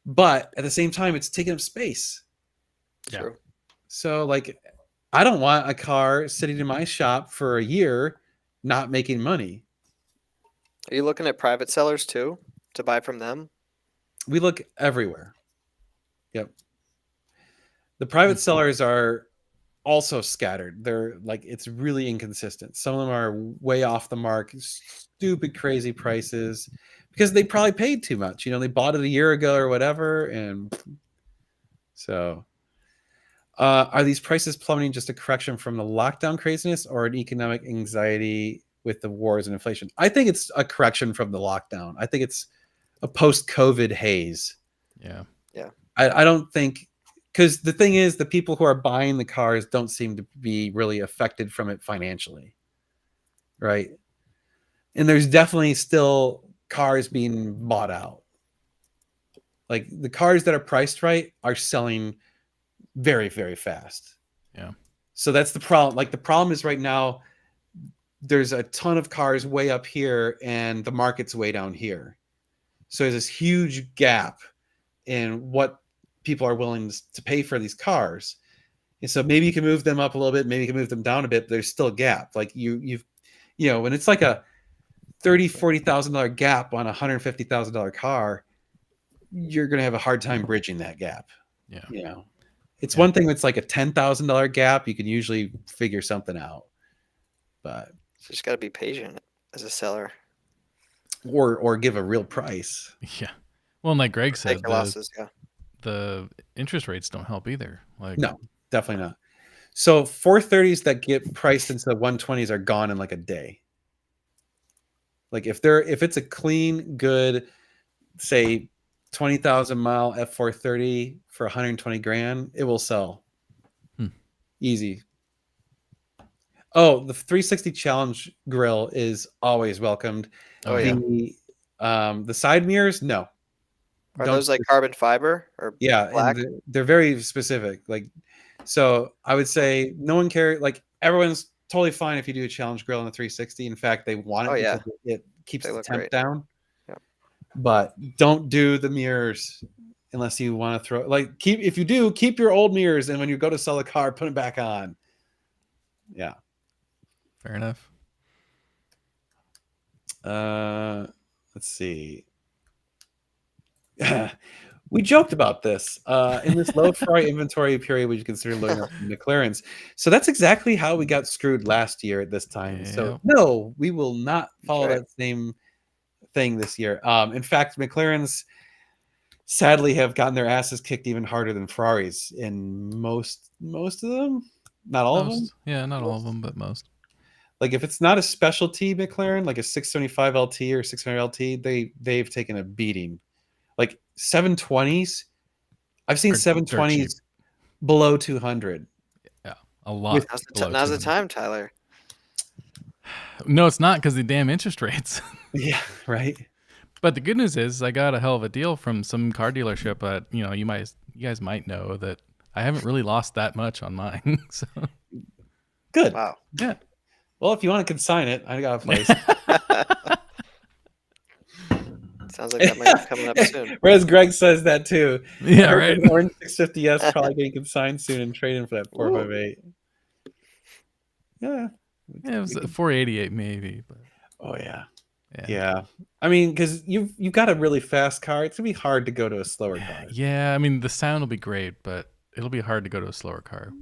but at the same time it's taking up space. Yeah. True. So like I don't want a car sitting in my shop for a year not making money. Are you looking at private sellers too to buy from them? We look everywhere. Yep. The private sellers are also scattered. They're like, it's really inconsistent. Some of them are way off the mark, stupid, crazy prices because they probably paid too much. They bought it a year ago or whatever. And so are these prices plummeting just a correction from the lockdown craziness or an economic anxiety with the wars and inflation? I think it's a correction from the lockdown. I think it's a post-COVID haze. Yeah. Yeah. I don't think, because the thing is, the people who are buying the cars don't seem to be really affected from it financially. Right. And there's definitely still cars being bought out. Like the cars that are priced right are selling very, very fast. Yeah. So that's the problem. Like the problem is right now, there's a ton of cars way up here and the market's way down here. So there's this huge gap in what people are willing to pay for these cars. And so maybe you can move them up a little bit, maybe you can move them down a bit, but there's still a gap. Like when it's like a $30,000-$40,000 gap on a $150,000 car, you're going to have a hard time bridging that gap. Yeah. It's one thing that's like a $10,000 gap. You can usually figure something out, but Just got to be patient as a seller. or give a real price. Yeah. Well, and like Greg said, Take your losses. Yeah. the interest rates don't help either. Like, No, definitely not. So 430s that get priced into the 120s are gone in like a day. Like if it's a clean, good, say 20,000 mile F430 for 120 grand, it will sell. Easy. Oh, the 360 Challenge grill is always welcomed. Oh, yeah. The side mirrors, no. Are those like carbon fiber or yeah, black? and they're very specific. Like, so I would say no one cares. Like, everyone's totally fine if you do a challenge grill in the 360. In fact, they want it because it keeps the temp down. Yeah. But don't do the mirrors unless you want to throw. Like, if you do, keep your old mirrors, and when you go to sell a car, put them back on. Yeah. Fair enough. Let's see. We joked about this in this low Ferrari inventory period. We consider loading up McLarens. So that's exactly how we got screwed last year at this time. Yeah. So no, we will not follow that same thing this year. In fact, McLarens sadly have gotten their asses kicked even harder than Ferraris in most of them. Not all of them. Yeah, not all of them, but most. Like, if it's not a specialty McLaren, like a 675 LT or 600 LT, they've taken a beating. Like 720s, I've seen 720s below 200. Yeah, a lot. Now's the time, Tyler. No, it's not, because the damn interest rates. Yeah, right. But the good news is I got a hell of a deal from some car dealership. But you guys might know that I haven't really lost that much on mine. So good. Wow. Yeah. Well, if you want to consign it, I got a place. Sounds like that might be coming up soon. Whereas Greg says that too. Yeah, right. Orange 650S probably getting consigned soon and trading for that 458. Yeah. Yeah, it was a 488 maybe. But oh yeah. I mean, because you've got a really fast car. It's gonna be hard to go to a slower car. Yeah, I mean the sound will be great, but it'll be hard to go to a slower car.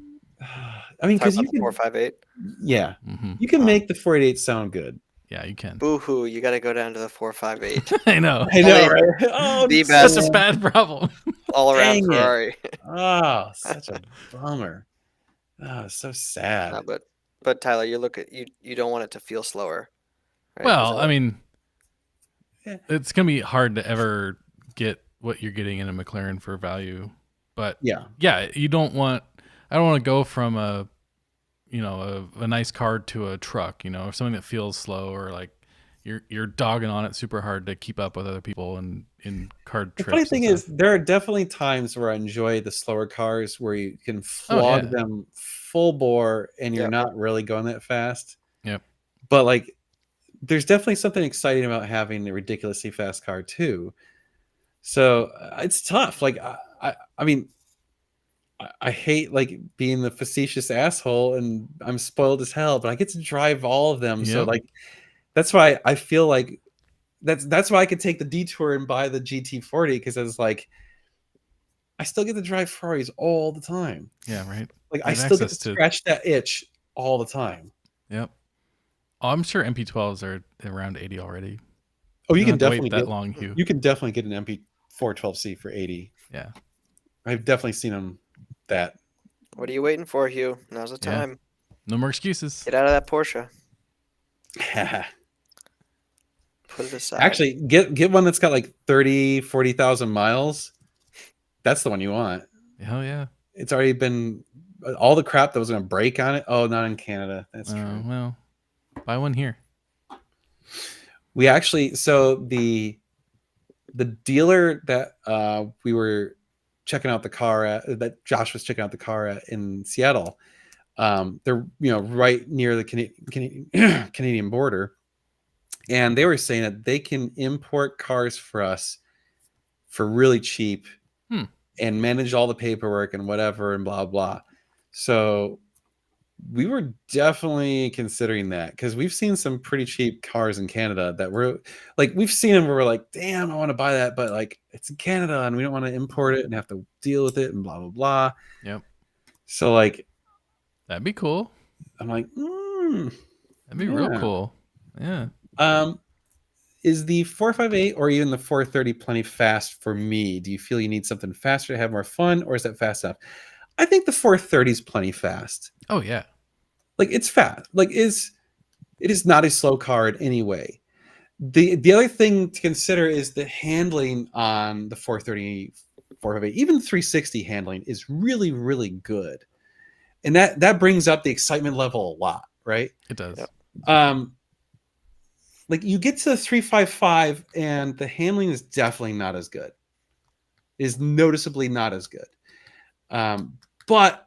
I mean, because you can 458. Yeah, you can make the 488 sound good. Yeah, you can. Boo-hoo, you got to go down to the 458. I know, right? Oh, that's a bad problem. All around Ferrari. Oh, such a bummer. Oh, so sad. No, but Tyler, you don't want it to feel slower. Right? Well, I mean, it's gonna be hard to ever get what you're getting in a McLaren for value. But yeah, you don't want. I don't want to go from a nice car to a truck, or something that feels slow, or like you're dogging on it super hard to keep up with other people in card trips. The funny thing is, there are definitely times where I enjoy the slower cars where you can flog them full bore and you're not really going that fast. Yep. But like, there's definitely something exciting about having a ridiculously fast car too. So it's tough. Like, I mean, I hate like being the facetious asshole, and I'm spoiled as hell, but I get to drive all of them. Yep. So like, that's why I feel like that's why I could take the detour and buy the GT40, because I was like, I still get to drive Ferraris all the time. Yeah, right. Like, I still get to scratch that itch all the time. Yep. Oh, I'm sure MP12s are around 80 already. Oh, you can definitely wait that long, Hugh. You can definitely get an MP412C for 80. Yeah. I've definitely seen them. That. What are you waiting for, Hugh? Now's the time. Yeah. No more excuses. Get out of that Porsche. Put it aside. Actually, get one that's got like 40,000 miles. That's the one you want. Hell yeah. It's already been all the crap that was going to break on it. Oh, not in Canada. That's true. Well, buy one here. We actually, so the dealer that we were checking out the car at, that Josh was checking out the car at in Seattle, they're right near the Canadian border, and they were saying that they can import cars for us for really cheap and manage all the paperwork and whatever and blah blah. So we were definitely considering that, because we've seen some pretty cheap cars in Canada that were like, we've seen them where we're like, damn, I want to buy that, but like, it's in Canada and we don't want to import it and have to deal with it and blah blah blah. Yep. So like, that'd be cool. I'm like, that'd be real cool. Yeah. Is the 458 or even the 430 plenty fast for me? Do you feel you need something faster to have more fun, or is that fast enough? I think the 430 is plenty fast. Oh yeah. Like, it's fast. Like, it is not a slow car in any way. The other thing to consider is the handling on the 430, 458, even 360 handling is really, really good. And that brings up the excitement level a lot, right? It does. Yep. Like you get to the 355 and the handling is definitely not as good. Is noticeably not as good. But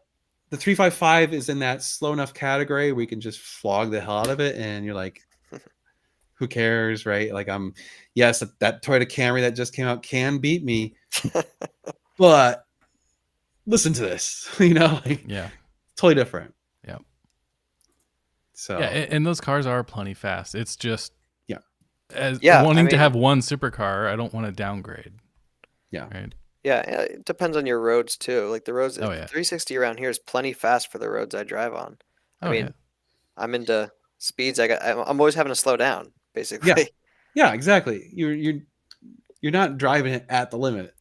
the 355 is in that slow enough category where you can just flog the hell out of it, and you're like, who cares, right? Like yes, that Toyota Camry that just came out can beat me, but listen to this, like Yeah. totally different. Yeah. So yeah, and those cars are plenty fast. It's just Yeah, wanting I to mean- have one supercar, I don't want to downgrade. Yeah. Right. Yeah, it depends on your roads too. Like the roads, Oh, yeah. 360 around here is plenty fast for the roads I drive on. I mean, yeah. I'm into speeds. I'm always having to slow down, basically. Yeah, exactly. You're not driving it at the limit.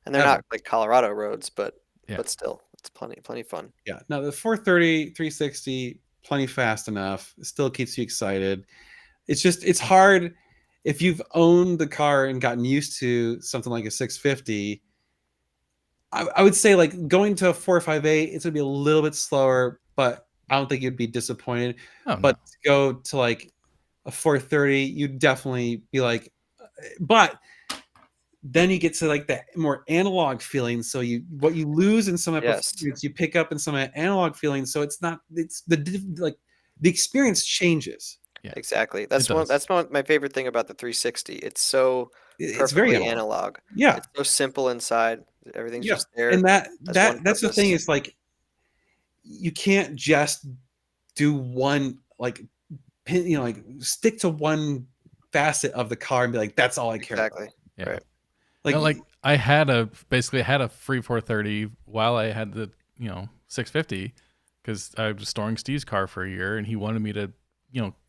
And they're Ever. not like Colorado roads, but Yeah. still, it's plenty fun. Yeah. Now the 430, 360, plenty fast enough. It still keeps you excited. It's hard if you've owned the car and gotten used to something like a 650. I would say like going to a 458, it's gonna be a little bit slower, but I don't think you'd be disappointed. Oh, But no. to go to like a 430, you'd definitely be like, but then you get to like the more analog feeling. So what you lose in some of Yes. you pick up in some analog feeling. So it's the experience changes. Yeah. Exactly. does. That's my favorite thing about the 360. It's so It's very perfectly analog. Yeah. It's so simple inside. Everything's Yeah. just there. And as one that's the thing purpose. is like you can't just do one like like stick to one facet of the car and be like, that's all I care Exactly. about. Yeah. Right. Like I basically had a free 430 while I had the 650 because I was storing Steve's car for a year and he wanted me to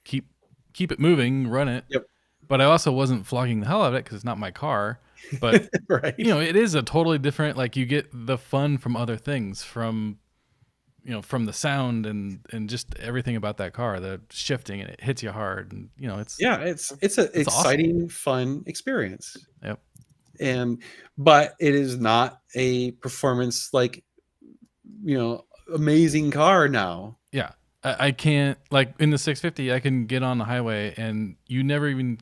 keep it moving, run it. Yep. But I also wasn't flogging the hell out of it because it's not my car. But right. it is a totally different. Like you get the fun from other things, from from the sound and just everything about that car, the shifting, and it hits you hard, and it's it's an exciting, fun experience. Yep. But it is not a performance like amazing car now. Yeah. I can't, like in the 650, I can get on the highway and you never even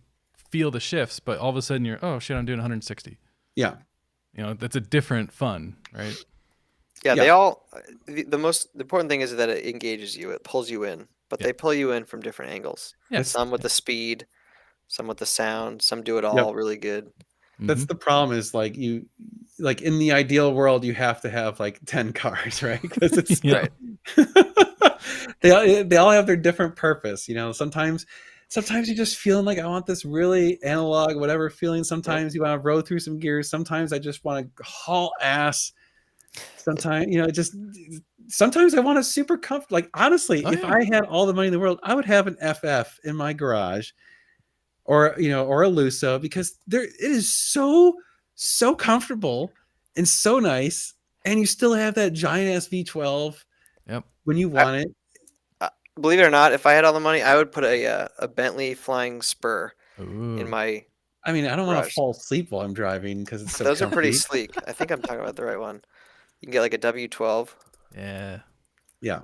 feel the shifts, but all of a sudden you're, oh shit, I'm doing 160. Yeah. That's a different fun, right? Yeah, Yeah. they all. The most important thing is that it engages you. It pulls you in, but Yeah. they pull you in from different angles. Yeah. Some with the speed, some with the sound. Some do it all really good. That's the problem is like like in the ideal world, you have to have like 10 cars, right? Because it's Yeah. they all have their different purpose. Sometimes you're just feeling like I want this really analog, whatever feeling. Sometimes you want to roll through some gears. Sometimes I just want to haul ass. Sometimes, sometimes I want a super comfortable. Like honestly, if I had all the money in the world, I would have an FF in my garage, or a Lusso, because it is so comfortable and so nice, and you still have that giant ass V12. Yep. When you want it. Believe it or not, if I had all the money, I would put a Bentley Flying Spur in my. I mean, I don't want to garage. fall asleep while I'm driving because it's so. Those are pretty comfy. sleek. I think I'm talking about the right one. You can get like a W12. Yeah. Yeah.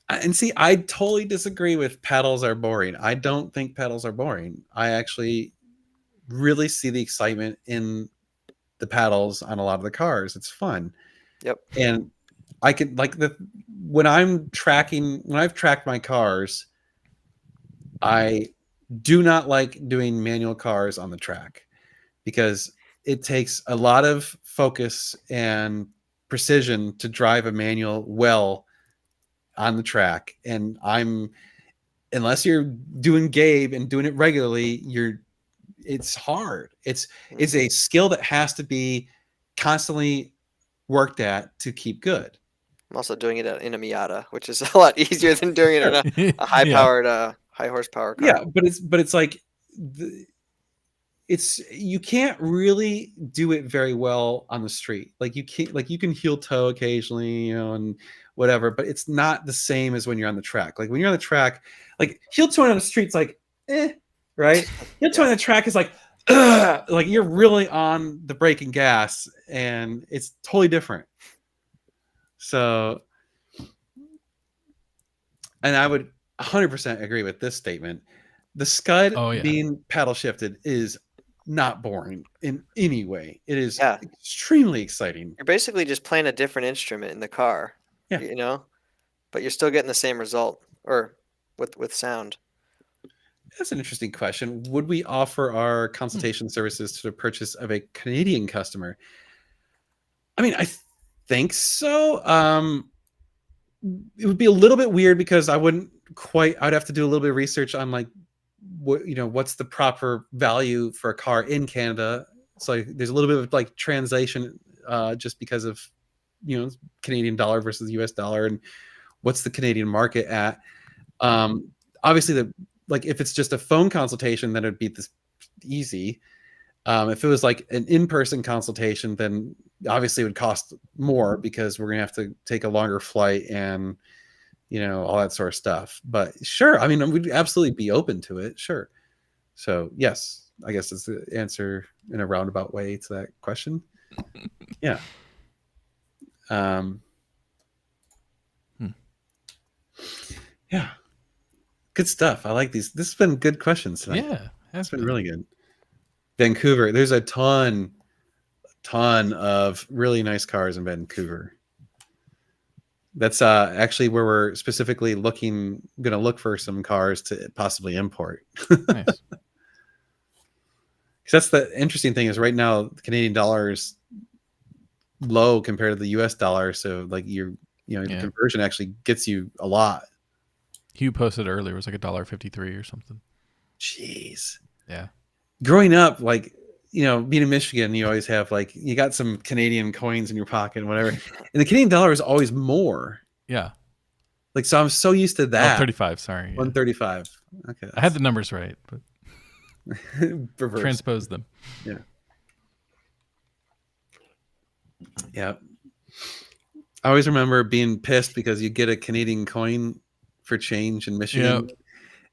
And see, I totally disagree with pedals are boring. I don't think pedals are boring. I actually really see the excitement in the pedals on a lot of the cars. It's fun. Yep. And I could when I've tracked my cars, I do not like doing manual cars on the track because it takes a lot of focus and precision to drive a manual well on the track. And unless you're doing Gabe and doing it regularly, it's hard. It's a skill that has to be constantly worked at to keep good. I'm also doing it in a Miata, which is a lot easier than doing it in a high-powered, high horsepower car. Yeah, but it's like you can't really do it very well on the street. Like you can heel toe occasionally, and whatever, but it's not the same as when you're on the track. Like when you're on the track, like heel towing on the street's like, right? You're on the track is like, ugh, like you're really on the brake and gas, and it's totally different. So, and I would 100% agree with this statement. The Scud Oh, yeah. being paddle shifted is not boring in any way. It is Yeah. extremely exciting. You're basically just playing a different instrument in the car. Yeah. You know, but you're still getting the same result, or with sound. That's an interesting question. Would we offer our consultation services to the purchase of a Canadian customer? I mean, I think so. It would be a little bit weird because I'd have to do a little bit of research on like what's the proper value for a car in Canada. So there's a little bit of like translation just because of Canadian dollar versus US dollar, and what's the Canadian market at. Obviously if it's just a phone consultation, then it'd be this easy. If it was like an in-person consultation, then obviously it would cost more because we're gonna have to take a longer flight and all that sort of stuff. But sure, I mean, we'd absolutely be open to it. Sure. So yes, I guess it's the answer in a roundabout way to that question. Yeah. Yeah. Good stuff. I like these. This has been good questions tonight. Yeah, it's been really good. Vancouver. There's a ton of really nice cars in Vancouver. That's actually where we're specifically going to look for some cars to possibly import. Nice. Because that's the interesting thing is right now the Canadian dollar is low compared to the US dollar, so like the conversion actually gets you a lot. Hugh posted earlier, it was like $1.53 or something. Jeez. Yeah. Growing up, like, being in Michigan, you always have like, you got some Canadian coins in your pocket and whatever. And the Canadian dollar is always more. Yeah. Like, so I'm so used to that. 35, sorry. 135. Okay. I had the numbers right, but reverse. Transpose them. Yeah. Yeah. I always remember being pissed because you get a Canadian coin for change in Michigan. Yep.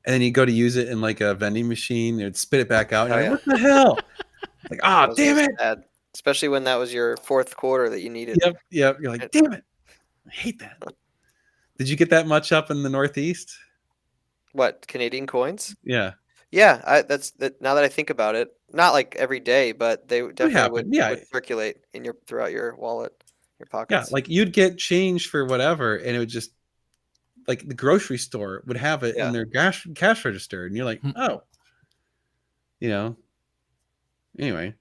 And then you go to use it in like a vending machine and spit it back out. And you're like, what the hell? Like, damn it. Sad. Especially when that was your fourth quarter that you needed. Yep. You're like, damn it. I hate that. Did you get that much up in the Northeast? What, Canadian coins? Yeah. Yeah, now that I think about it, not like every day, but they definitely would circulate throughout your wallet, your pockets. Yeah, like you'd get change for whatever, and it would just like the grocery store would have it in their cash register, and you're like, oh, Anyway,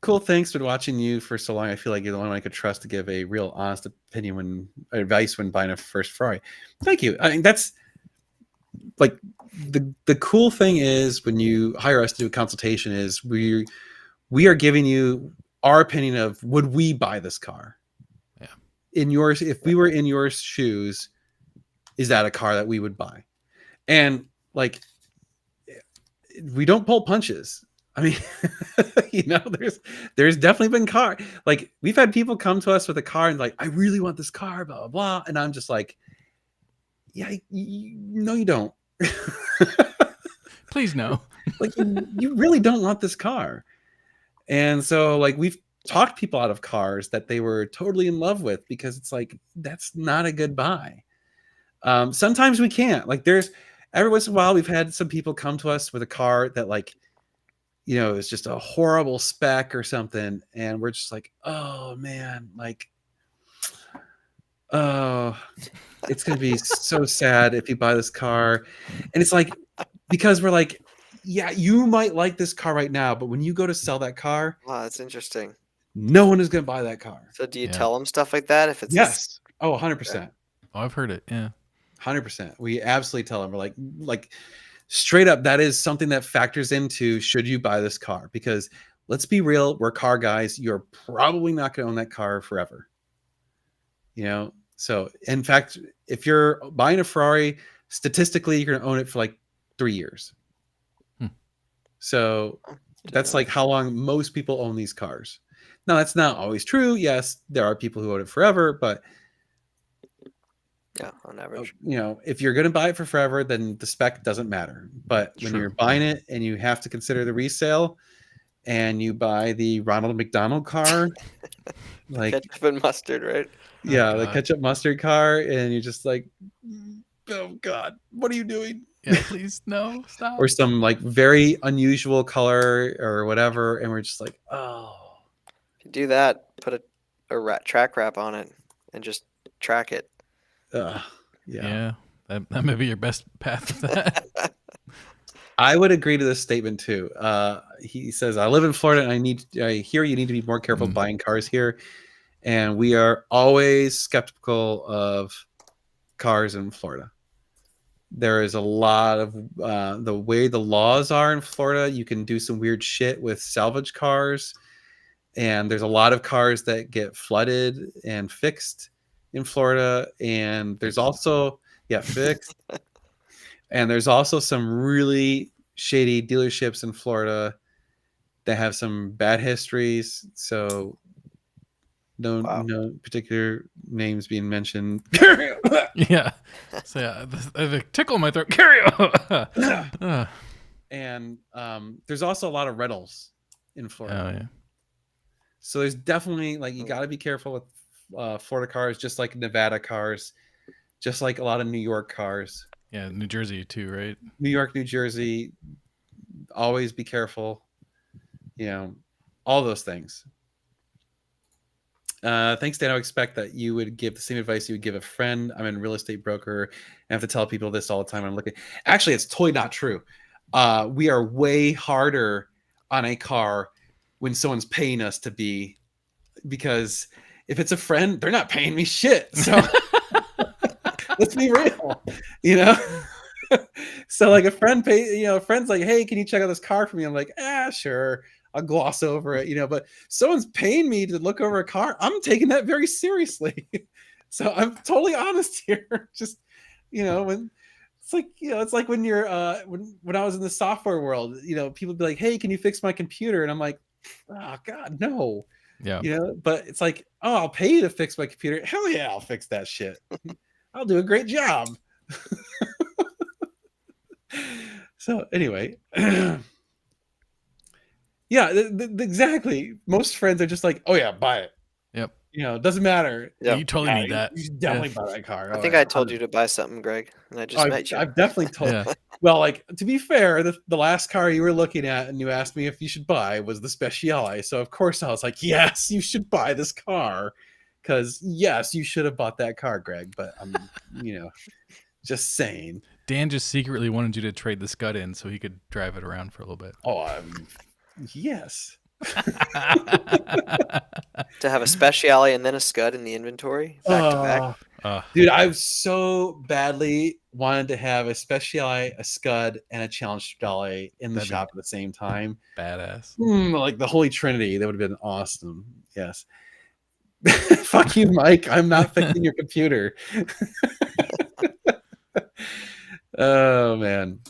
cool. Thanks for watching you for so long. I feel like you're the only one I could trust to give a real honest opinion advice when buying a first Ferrari. Thank you. I mean, that's like the cool thing is when you hire us to do a consultation is we are giving you our opinion of would we buy this car? Yeah. If we were in your shoes, is that a car that we would buy? And like, we don't pull punches. I mean, there's definitely been car. Like we've had people come to us with a car and like, I really want this car, blah, blah, blah. And I'm just like, yeah, no, you don't. Please no. Like you really don't want this car. And so like we've talked people out of cars that they were totally in love with because it's like, that's not a good buy. Sometimes we can't. Like there's every once in a while we've had some people come to us with a car that like, it's just a horrible spec or something. And we're just like, oh man, like, oh, it's going to be so sad if you buy this car. And it's like, because we're like, yeah, you might like this car right now, but when you go to sell that car, wow, that's interesting. No one is going to buy that car. So do you tell them stuff like that? If it's yes. Oh, 100%. Oh, I've heard it. Yeah. 100%. We absolutely tell them. We're like straight up, that is something that factors into should you buy this car? Because let's be real, we're car guys. You're probably not going to own that car forever. So in fact, if you're buying a Ferrari, statistically, you're going to own it for like 3 years. So that's like how long most people own these cars. Now, that's not always true. Yes, there are people who own it forever, but Yeah, on average. If you're going to buy it for forever, then the spec doesn't matter. But when True. you're buying it and you have to consider the resale, and you buy the Ronald McDonald car, like Ketchup and mustard, right? the God. ketchup mustard car, and you're just like, oh God, what are you doing? Yeah, please no, stop. Or some like very unusual color or whatever, and we're just like, oh. If you do that, put a track wrap on it and just track it. Yeah, that may be your best path to that. I would agree to this statement too. He says, I live in Florida and I hear you need to be more careful buying cars here. And we are always skeptical of cars in Florida. There is a lot of the way the laws are in Florida. You can do some weird shit with salvage cars. And there's a lot of cars that get flooded and fixed in Florida. And there's also, fixed. And there's also some really shady dealerships in Florida that have some bad histories. So no particular names being mentioned. Yeah. So yeah, I have a tickle in my throat. Carry on. And there's also a lot of rentals in Florida. Oh yeah. So there's definitely you got to be careful with Florida cars, just like Nevada cars, just like a lot of New York cars. Yeah, New Jersey too, right? New York, New Jersey, always be careful. All those things. Thanks, Dan. I expect that you would give the same advice you would give a friend. I'm a real estate broker. I have to tell people this all the time. I'm looking. Actually, it's totally not true. We are way harder on a car when someone's paying us to be, because if it's a friend, they're not paying me shit. So let's be real, So like a friend friend's like, hey, can you check out this car for me? I'm like, sure. I'll gloss over it, but someone's paying me to look over a car. I'm taking that very seriously. So I'm totally honest here. Just, when it's like, it's like when you're, when I was in the software world, people be like, hey, can you fix my computer? And I'm like, oh God, no. Yeah. But it's like, oh, I'll pay you to fix my computer. Hell yeah, I'll fix that shit. I'll do a great job. So anyway, exactly. Most friends are just like, oh yeah, buy it. Yep. It doesn't matter. Yeah, you totally need that. You should definitely buy that car. I think I told you to buy something, Greg, and I just met you. I've definitely told you. Well, to be fair, the last car you were looking at and you asked me if you should buy was the Speciale. So of course I was like, yes, you should buy this car. Because yes, you should have bought that car, Greg. But I'm, just saying. Dan just secretly wanted you to trade the Scud in so he could drive it around for a little bit. Oh, yes. To have a Speciale and then a Scud in the inventory back to back. Dude, I so badly wanted to have a Speciale, a Scud, and a Challenge Stradale in the shop at the same time. Badass. Like the Holy Trinity. That would have been awesome. Yes. Fuck you, Mike. I'm not fixing your computer. Oh, man.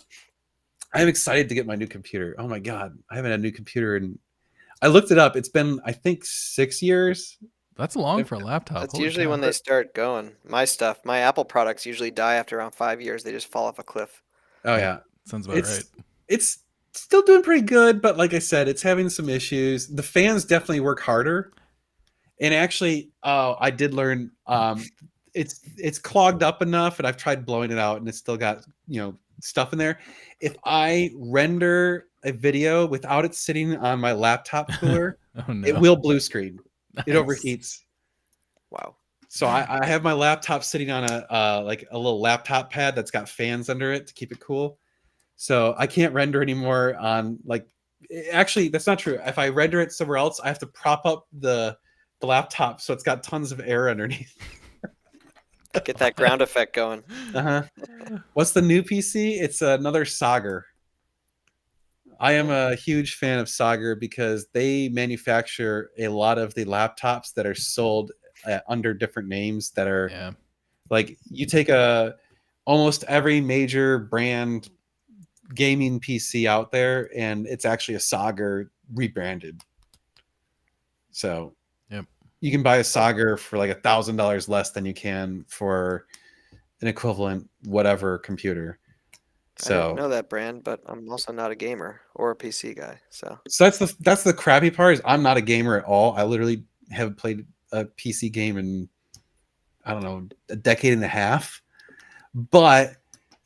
I'm excited to get my new computer. Oh, my God. I haven't had a new computer and I looked it up. It's been, I think, 6 years. That's long for a laptop. That's usually when they start going. My Apple products usually die after around 5 years. They just fall off a cliff. Oh, yeah. Sounds about right. It's still doing pretty good, but like I said, it's having some issues. The fans definitely work harder. And actually, I did learn it's clogged up enough, and I've tried blowing it out, and it's still got stuff in there. If I render a video without it sitting on my laptop cooler, it will blue screen. Nice. It overheats. Wow. So I have my laptop sitting on a little laptop pad that's got fans under it to keep it cool. So I can't render anymore on actually that's not true. If I render it somewhere else, I have to prop up the laptop so it's got tons of air underneath. Get that ground effect going. What's the new PC? It's another Sager. I am a huge fan of Sager because they manufacture a lot of the laptops that are sold under different names that are like you take almost every major brand gaming PC out there and it's actually a Sager rebranded. So you can buy a Sager for like $1,000 less than you can for an equivalent whatever computer. I didn't So know that brand, but I'm also not a gamer or a PC guy. So that's the crappy part is I'm not a gamer at all. I literally haven't played a PC game in, I don't know, a decade and a half. But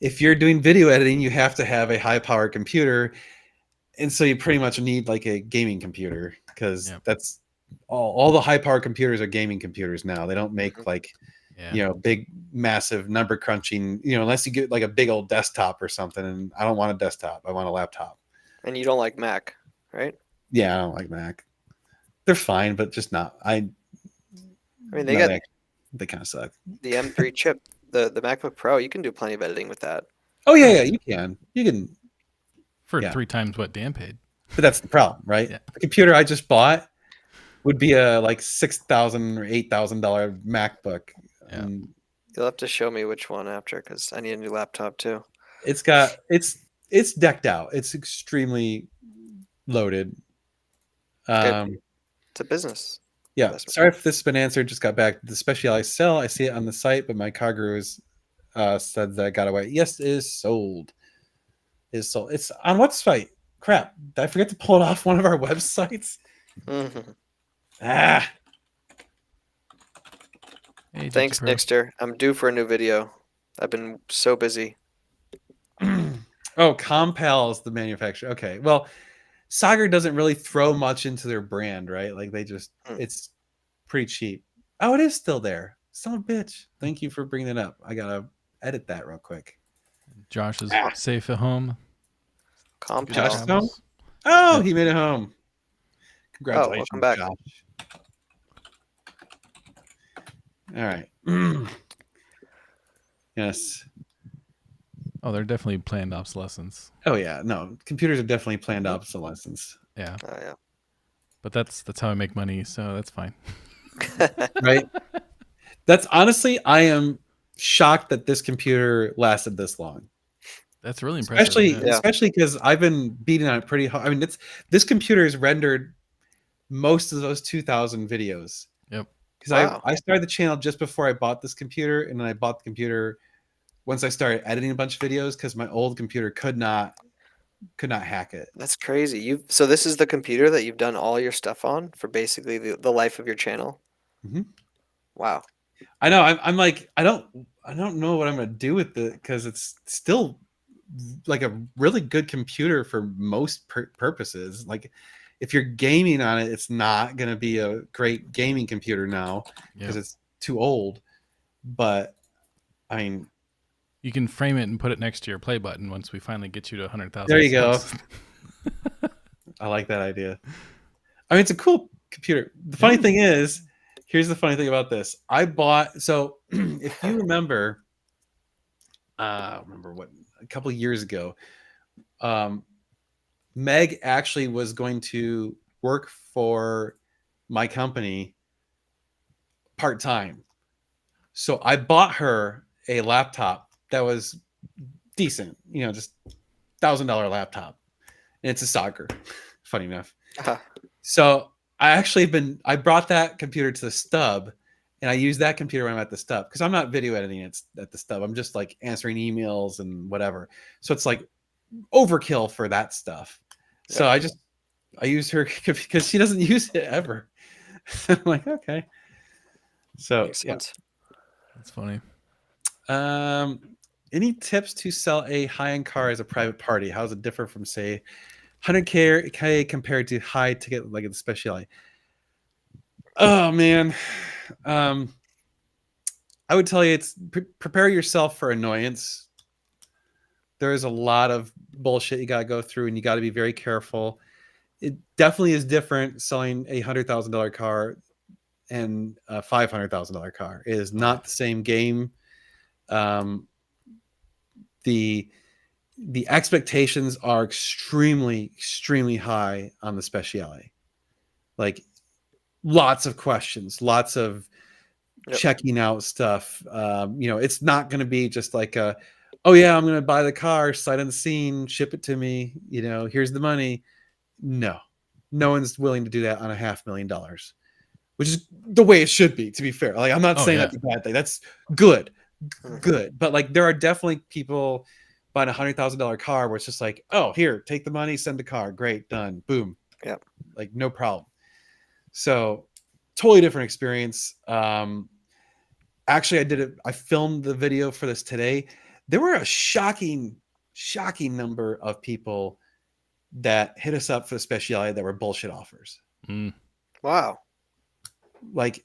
if you're doing video editing, you have to have a high powered computer. And so you pretty much need like a gaming computer because that's all the high powered computers are gaming computers now. They don't make like, big, massive number crunching, unless you get like a big old desktop or something. And I don't want a desktop. I want a laptop. And you don't like Mac, right? Yeah, I don't like Mac. They're fine, but just not. I mean, they got they kind of suck. The M3 chip, the MacBook Pro. You can do plenty of editing with that. Oh yeah, you can. You can for 3 times what Dan paid. But that's the problem, right? Yeah. The computer I just bought would be a like $6,000 or $8,000 MacBook. Yeah. You'll have to show me which one after because I need a new laptop too. It's decked out. It's extremely loaded. It's a business. Yeah. Investment. Sorry if this has been answered. Just got back. The Speciale sell. I see it on the site, but my car guru said that I got away. Yes, it is sold. It's on what site? Crap. Did I forget to pull it off one of our websites? Mm-hmm. Ah. Hey, thanks, Nixter. I'm due for a new video. I've been so busy. Oh, Compal is the manufacturer. Okay. Well, Sager doesn't really throw much into their brand, right? Like they just, it's pretty cheap. Oh, it is still there. Son of a bitch. Thank you for bringing it up. I got to edit that real quick. Josh is safe at home. Compal. Josh is home? Oh, he made it home. Congratulations, welcome back. Josh. All right. Yes. Oh, they're definitely planned obsolescence. Oh yeah, no, computers are definitely planned obsolescence. Yeah. Oh yeah. But that's how I make money, so that's fine. Right. That's honestly, I am shocked that this computer lasted this long. That's really impressive. Especially because I've been beating on it pretty hard. I mean, this computer has rendered most of those 2,000 videos. Yep. Because I started the channel just before I bought this computer, and then I bought the computer once I started editing a bunch of videos because my old computer could not hack it. That's crazy. So this is the computer that you've done all your stuff on for basically the life of your channel. Mm-hmm. Wow. I know. I'm like I don't know what I'm gonna do with it because it's still like a really good computer for most purposes. Like if you're gaming on it, it's not gonna be a great gaming computer now because it's too old. But I mean, you can frame it and put it next to your play button once we finally get you to 100,000. There you go. I like that idea. I mean, it's a cool computer. The funny thing is, here's the funny thing about this. I bought, so if you remember, a couple of years ago, Meg actually was going to work for my company part-time. So I bought her a laptop that was decent, just $1,000 laptop, and it's a Sager. Funny enough. So I brought that computer to the stub, and I use that computer when I'm at the stub because I'm not video editing it at the stub. I'm just like answering emails and whatever. So it's like overkill for that stuff. Yeah. So I use her because she doesn't use it ever. I'm like, okay. So that's funny. Any tips to sell a high-end car as a private party? How does it differ from, say, 100K compared to high ticket like the Speciale? Oh man, I would tell you it's prepare yourself for annoyance. There is a lot of bullshit you got to go through, and you got to be very careful. It definitely is different selling a $100,000 car and a $500,000 car. It is not the same game. The expectations are extremely, extremely high on the Speciale. Like lots of questions, lots of checking out stuff. It's not going to be just like oh yeah, I'm going to buy the car, sight on the scene, ship it to me. Here's the money. No one's willing to do that on a $500,000, which is the way it should be. To be fair, like I'm not saying that's a bad thing. That's good. Mhm. good. But like there are definitely people buying $100,000 car where it's just like, oh, here, take the money, send the car, great, done, boom, Yep. like no problem. So totally different experience. Actually, I filmed the video for this today. There were a shocking number of people that hit us up for the speciality that were bullshit offers. Wow. Like,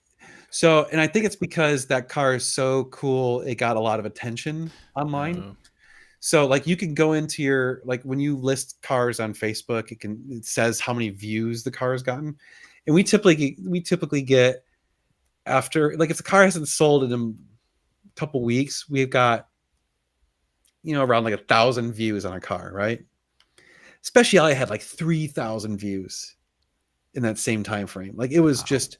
so, and I think it's because that car is so cool, it got a lot of attention online. So like you can go into your, like when you list cars on Facebook, it says how many views the car has gotten. And we typically get, after, like if the car hasn't sold in a couple weeks, we've got, around like 1,000 views on a car, right? Speciale had like 3,000 views in that same time frame. Like it was just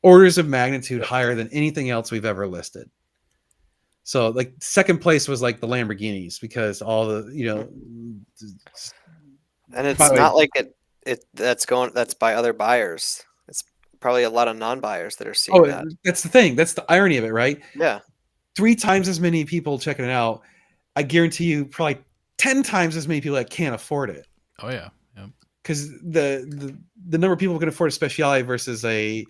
orders of magnitude higher than anything else we've ever listed. So like second place was like the Lamborghinis because all the, and it's not like that's by other buyers. It's probably a lot of non-buyers that are seeing that. That's the thing. That's the irony of it, right? Yeah. 3 times as many people checking it out. I guarantee you probably 10 times as many people that can't afford it. Oh yeah. Yep. Because the number of people who can afford a Speciale versus a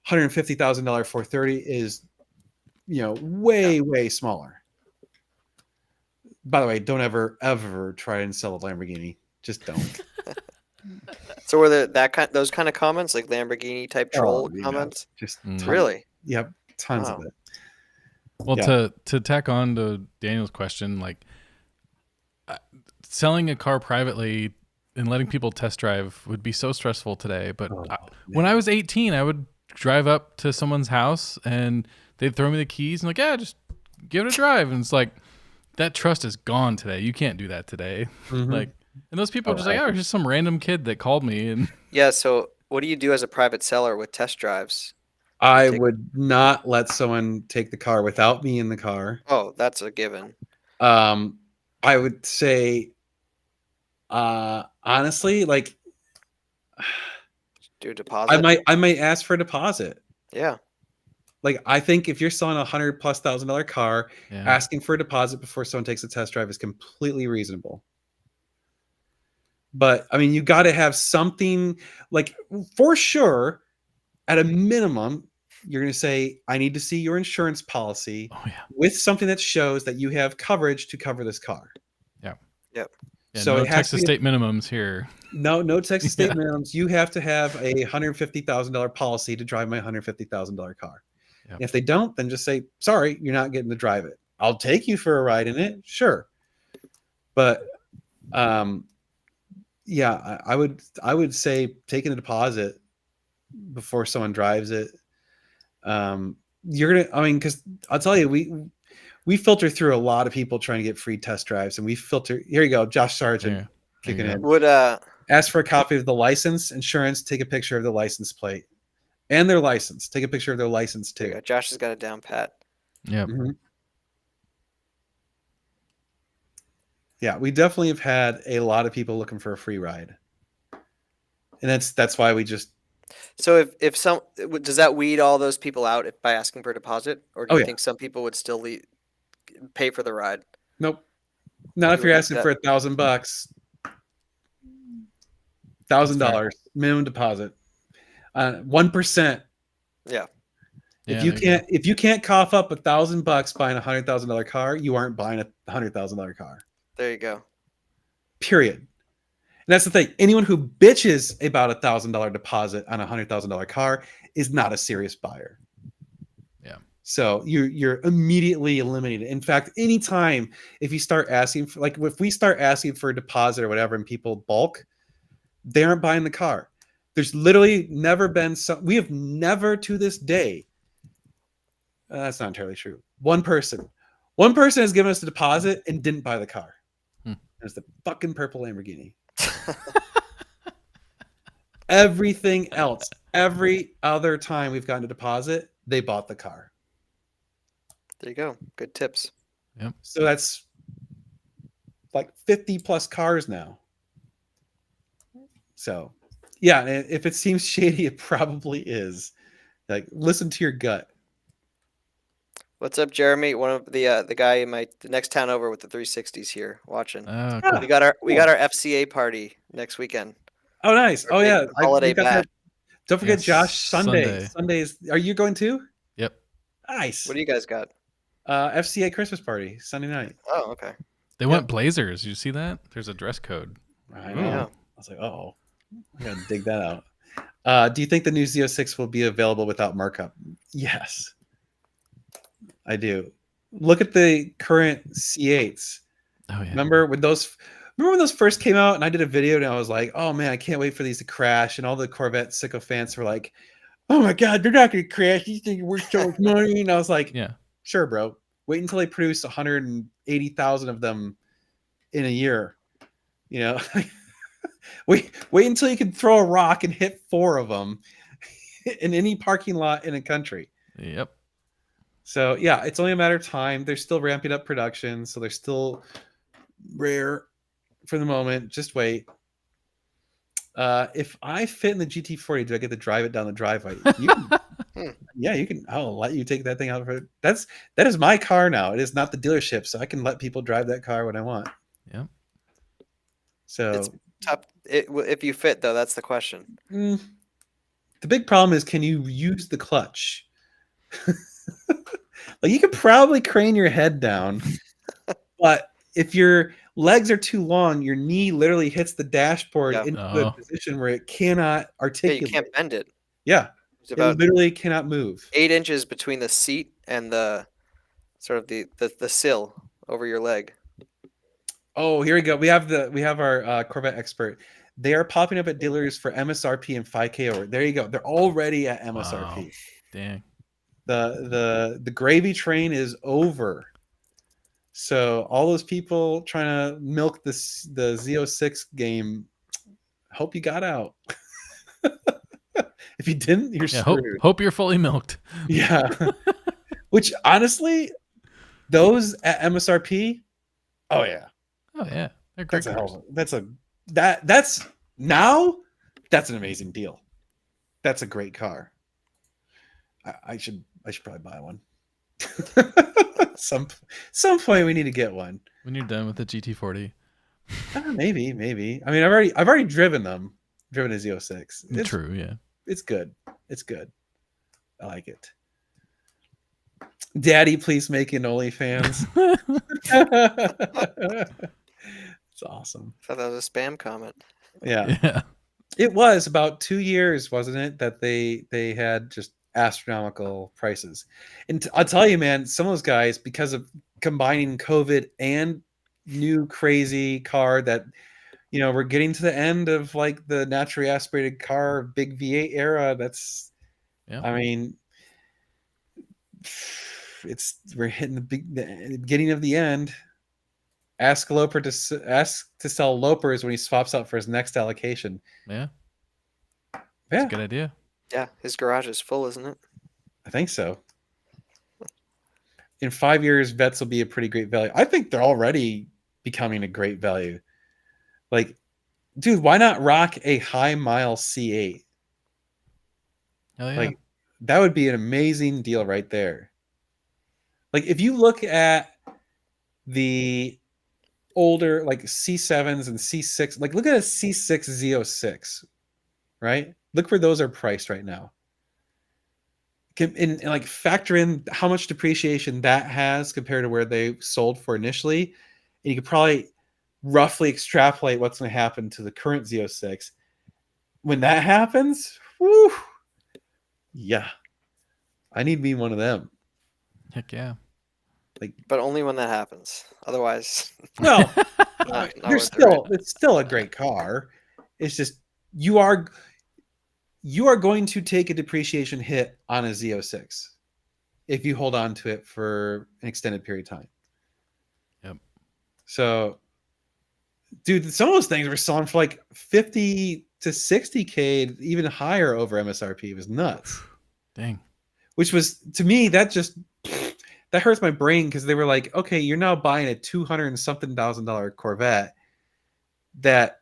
$150,000 430 is, way smaller. By the way, don't ever try and sell a Lamborghini. Just don't. So were there those kind of comments, like Lamborghini type troll comments? Just really? Yep, tons of it. Well, to tack on to Daniel's question, like selling a car privately and letting people test drive would be so stressful today. But when I was 18, I would drive up to someone's house and they'd throw me the keys and like, yeah, just give it a drive. And it's like, that trust is gone today. You can't do that today. Mm-hmm. Like, and those people are just like, oh, just some random kid that called me. And yeah. So what do you do as a private seller with test drives? I would not let someone take the car without me in the car. Oh, that's a given. I would say, honestly, like, do a deposit. I might ask for a deposit. Yeah. Like, I think if you're selling $100,000+ car, asking for a deposit before someone takes a test drive is completely reasonable. But I mean, you got to have something, like, for sure, at a minimum, you're going to say, I need to see your insurance policy with something that shows that you have coverage to cover this car. Yeah. Yep. Yeah, so no it has Texas state minimums here. No Texas state minimums. You have to have a $150,000 policy to drive my $150,000 car. Yep. If they don't, then just say, sorry, you're not getting to drive it. I'll take you for a ride in it. Sure. But, yeah, I would say taking a deposit before someone drives it. Because I'll tell you, we filter through a lot of people trying to get free test drives, and we filter. Here you go, Josh Sargent kicking in. Would ask for a copy of the license, insurance, take a picture of the license plate, and their license. Take a picture of their license too. Josh has got it down pat. Yeah. Mm-hmm. Yeah, we definitely have had a lot of people looking for a free ride, and that's why we just. So if some does that weed all those people out by asking for a deposit, or do you think some people would still pay for the ride? Nope, not if you're asking for $1,000, $1,000 minimum deposit, 1%. Yeah. If you can't cough up $1,000 buying a $100,000 car, you aren't buying a $100,000 car. There you go. Period. And that's the thing. Anyone who bitches about $1,000 deposit on a $100,000 car is not a serious buyer. Yeah. So you're immediately eliminated. In fact, anytime if you start asking for, like, if we start asking for a deposit or whatever, and people bulk, they aren't buying the car. There's literally never been we have never to this day. That's not entirely true. One person has given us a deposit and didn't buy the car. It's the fucking purple Lamborghini. Everything else, every other time we've gotten a deposit, they bought the car. There you go. Good tips. Yep. So that's like 50+ cars now. So, yeah, if it seems shady, it probably is. Like, listen to your gut. What's up, Jeremy? One of the guy in the next town over with the 360s here watching. Oh, Ah, We got our FCA party next weekend. Oh, nice. Our Oh, big yeah. holiday We got bash. that. Don't forget Yes, Josh Sunday. Sunday. Sundays. Are you going too? Yep. Nice. What do you guys got? FCA Christmas party Sunday night. Oh, okay. They went Blazers. You see that? There's a dress code. I Ooh. know. Yeah. I was like, oh, I gotta dig that out. Do you think the new Z06 will be available without markup? Yes, I do. Look at the current C8s. Oh yeah. Remember when those first came out, and I did a video, and I was like, oh man, I can't wait for these to crash. And all the Corvette sycophants were like, oh my god, they're not gonna crash. These things are worth so much money. And I was like, Yeah. sure, bro. Wait until they produce 180,000 of them in a year. You know, wait until you can throw a rock and hit 4 of them in any parking lot in a country. Yep. So yeah, it's only a matter of time. They're still ramping up production, so they're still rare for the moment. Just wait. If I fit in the GT40, do I get to drive it down the driveway? You can, yeah, you can. I'll let you take that thing out. That is my car now. It is not the dealership, so I can let people drive that car when I want. Yep. So It's tough. If you fit, though, that's the question. The big problem is, can you use the clutch? Like, you could probably crane your head down, but if your legs are too long, your knee literally hits the dashboard Yeah. into a position where it cannot Yeah, articulate. you can't bend it. Yeah, It's it about literally cannot move. 8 inches between the seat and the sort of the sill over your leg. Oh, here we go. We have our Corvette expert. They are popping up at dealers for MSRP and 5K over. There you go. They're already at MSRP. Wow. Dang. The gravy train is over. So all those people trying to milk the Z06 game, hope you got out. If you didn't, you're Yeah. screwed. Hope you're fully milked. Yeah. Which honestly, those at MSRP, oh yeah. Oh yeah. They're great. That's an amazing deal. That's a great car. I should probably buy one. Some point we need to get one. When you're done with the GT40. Maybe. I mean, I've already driven them. Driven a Z06. True. Yeah. It's good. It's good. I like it. Daddy, please make an OnlyFans. It's awesome. I thought that was a spam comment. Yeah. Yeah. It was about 2 years, wasn't it, that they had just astronomical prices. And I'll tell you, man, some of those guys, because of combining COVID and new crazy car that, you know, we're getting to the end of like the naturally aspirated car big V8 era. That's, Yeah. I mean, we're hitting the beginning of the end. Ask to sell Lopers when he swaps out for his next allocation. Yeah. Yeah, That's a good idea. Yeah, his garage is full, isn't it? I think so. In 5 years, Vets will be a pretty great value. I think they're already becoming a great value. Like, dude, why not rock a high mile C8? Hell yeah. Like, that would be an amazing deal right there. Like, if you look at the older, like C7s and C6, like look at a C6 Z06, right? Look where those are priced right now. And like factor in how much depreciation that has compared to where they sold for initially. And you could probably roughly extrapolate what's going to happen to the current Z06. When that happens, whoo, yeah, I need me one of them. Heck yeah. But only when that happens. Otherwise, Well, not it's worth it. still a great car. It's just you are going to take a depreciation hit on a Z06 if you hold on to it for an extended period of time. Yep. So, dude, some of those things were selling for like 50 to 60K, even higher over MSRP. It was nuts. Dang. Which was, to me, that hurts my brain, because they were like, okay, you're now buying a $200 and something thousand Corvette, that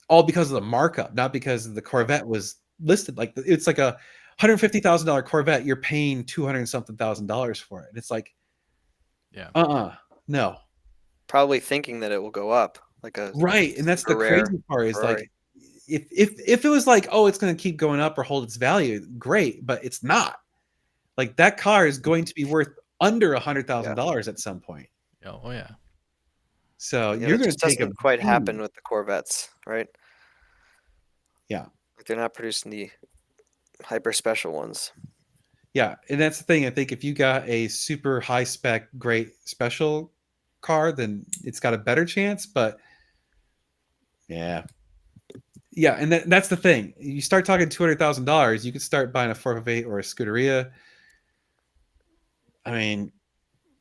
all because of the markup, not because the Corvette was listed like it's like a $150,000 Corvette, you're paying $200 something thousand for it. And it's like, Yeah. no. Probably thinking that it will go up, like a Right. And that's the super rare crazy part is Ferrari. like, if it was like, oh, it's going to keep going up or hold its value, great, but it's not. Like that car is going to be worth under $100,000 at some point. Oh yeah. So Yeah, you're that going just to take doesn't quite happen with the Corvettes, right? Yeah. Like they're not producing the hyper special ones. Yeah, and that's the thing. I think if you got a super high spec, great special car, then it's got a better chance. But yeah, and that's the thing. You start talking $200,000, you could start buying a 458 or a Scuderia. I mean,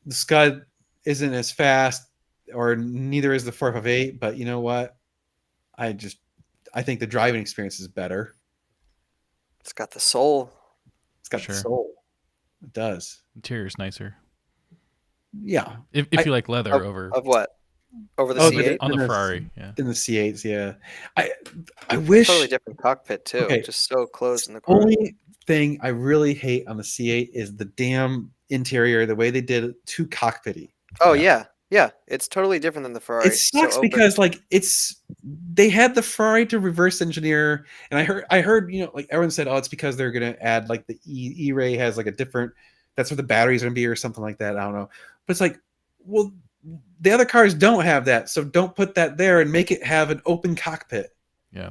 the Scud isn't as fast, or neither is the 458. But you know what? I think the driving experience is better. It's got the soul. It's got the soul. It does. Interior's nicer. Yeah. If you like leather over what? Over the C8? On the Ferrari, yeah. In the C8s, yeah. I wish totally different cockpit too. Okay. Just so close in the car. Only thing I really hate on the C8 is the damn interior, the way they did it too cockpity. Oh yeah. It's totally different than the Ferrari. It sucks because like they had the Ferrari to reverse engineer, and I heard like everyone said, oh, it's because they're gonna add like the E-Ray has like a different, that's what the battery's gonna be or something like that. I don't know, but it's like, well, the other cars don't have that, so don't put that there and make it have an open cockpit. Yeah,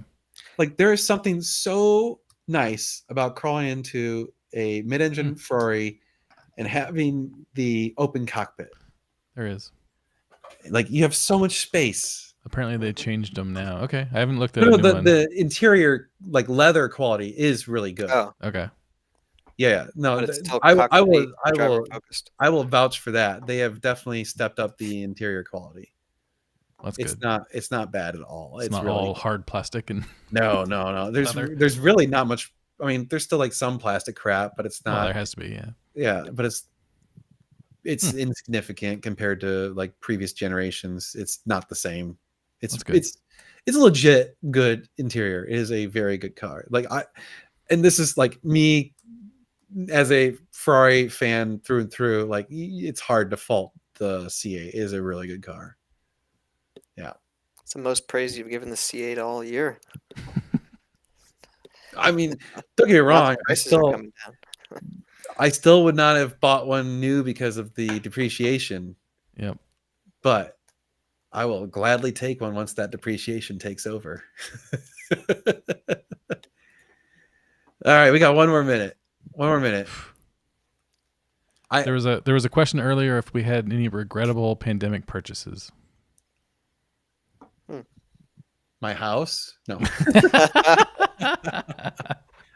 like there is something so nice about crawling into a mid-engine Ferrari and having the open cockpit. There is. Like you have so much space. Apparently they changed them now. Okay, I haven't looked at the interior like leather quality is really good. Oh, okay. Yeah, no, but it's still I will vouch for that. They have definitely stepped up the interior quality. That's it's good. It's not bad at all. It's not really all hard plastic and no. There's really not much. I mean, there's still like some plastic crap, but it's not. Well, there has to be, yeah. Yeah, but it's insignificant compared to like previous generations. It's not the same. It's a legit good interior. It is a very good car. And this is like me as a Ferrari fan through and through. Like it's hard to fault the C8. It is a really good car. Yeah, it's the most praise you've given the C8 all year. I mean, don't get me wrong. I still would not have bought one new because of the depreciation. Yep. But I will gladly take one once that depreciation takes over. All right, we got one more minute. There was a question earlier if we had any regrettable pandemic purchases. My house? No.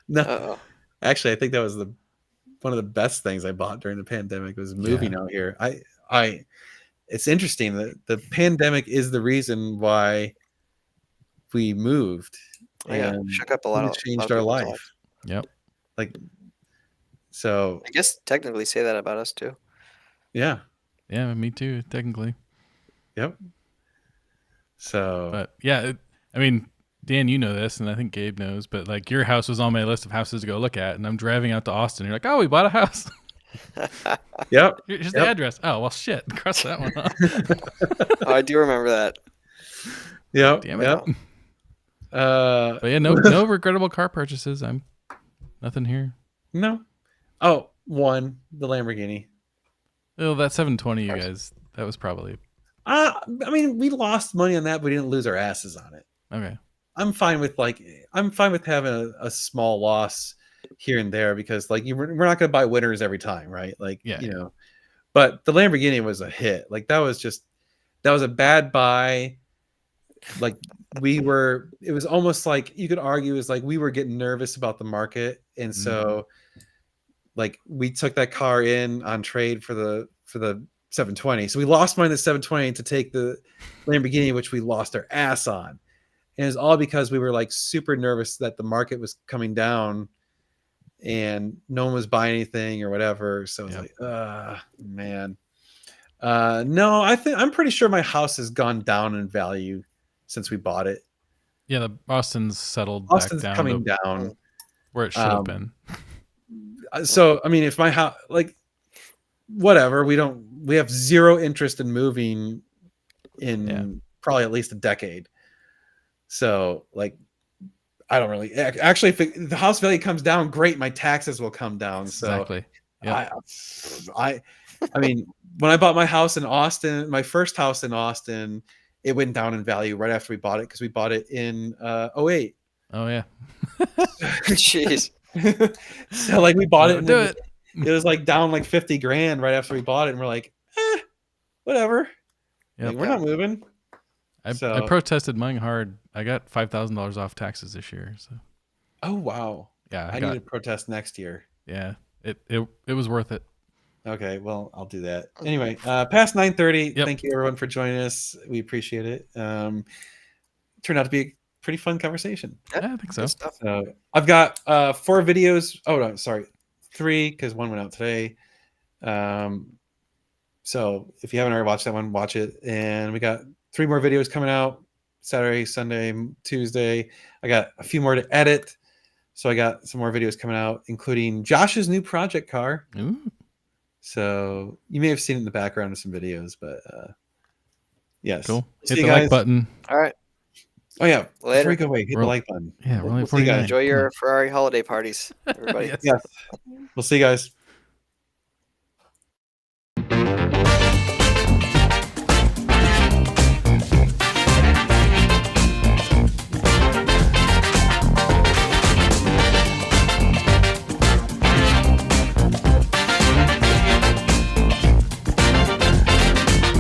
No. Uh-oh. Actually, I think that was one of the best things I bought during the pandemic was moving out here. It's interesting that the pandemic is the reason why we moved. And shook up a lot of changed our life. Yep. Like, so I guess technically say that about us too. Yeah. Yeah, me too, technically. Yep. So, but yeah, I mean, Dan, you know this, and I think Gabe knows, but like your house was on my list of houses to go look at, and I'm driving out to Austin. You're like, oh, we bought a house. Yep. Here's the address. Oh, well, shit. Cross that one off. Oh, I do remember that. Yep. Damn it. Yep. But yeah, no regrettable car purchases. Nothing here. No. Oh, the Lamborghini. Oh, that 720, you guys. That was probably. I mean, we lost money on that, but we didn't lose our asses on it. Okay. I'm fine with having a small loss here and there because like we're not going to buy winners every time, right? Like, you know, but the Lamborghini was a hit. Like that was a bad buy. Like it was almost like you could argue is like we were getting nervous about the market. And so like we took that car in on trade for the 720. So we lost money in the 720 to take the Lamborghini, which we lost our ass on. And it's all because we were like super nervous that the market was coming down and no one was buying anything or whatever. So it's like, man. No, I'm pretty sure my house has gone down in value since we bought it. Yeah, the Austin's settled Austin's back down. Coming down where it should have been. So I mean, if my house, like, whatever, we have zero interest in moving in probably at least a decade. So like, I don't really actually, if the house value comes down, great, my taxes will come down. So Exactly. Yep. I mean, when I bought my house in Austin, my first house in Austin, it went down in value right after we bought it because we bought it in 08. Oh yeah. Jeez. So like we bought it and Do it was like down like 50 grand right after we bought it, and we're like, whatever. Yep. Like, we're not moving. I So protested mine hard. I got $5,000 off taxes this year. So oh wow. yeah, I need to protest next year. yeah. It was worth it. Okay, well, I'll do that. Anyway, past 9:30. Yep. Thank you everyone for joining us. We appreciate it. Turned out to be a pretty fun conversation. Yeah, I think so. Good stuff. So I've got 4 videos. Oh no, sorry, 3 because one went out today. So if you haven't already watched that one, watch it. And we got 3 more videos coming out Saturday, Sunday, Tuesday. I got a few more to edit. So I got some more videos coming out, including Josh's new project car. Ooh. So you may have seen it in the background of some videos, but yes. Cool. See Hit you the like guys. button. All right. Oh yeah. Later. Before we go away, hit the We're- like button. Yeah, we're only We'll see you 49. guys. Enjoy your Ferrari holiday parties, everybody. Yes. Yes. We'll see you guys.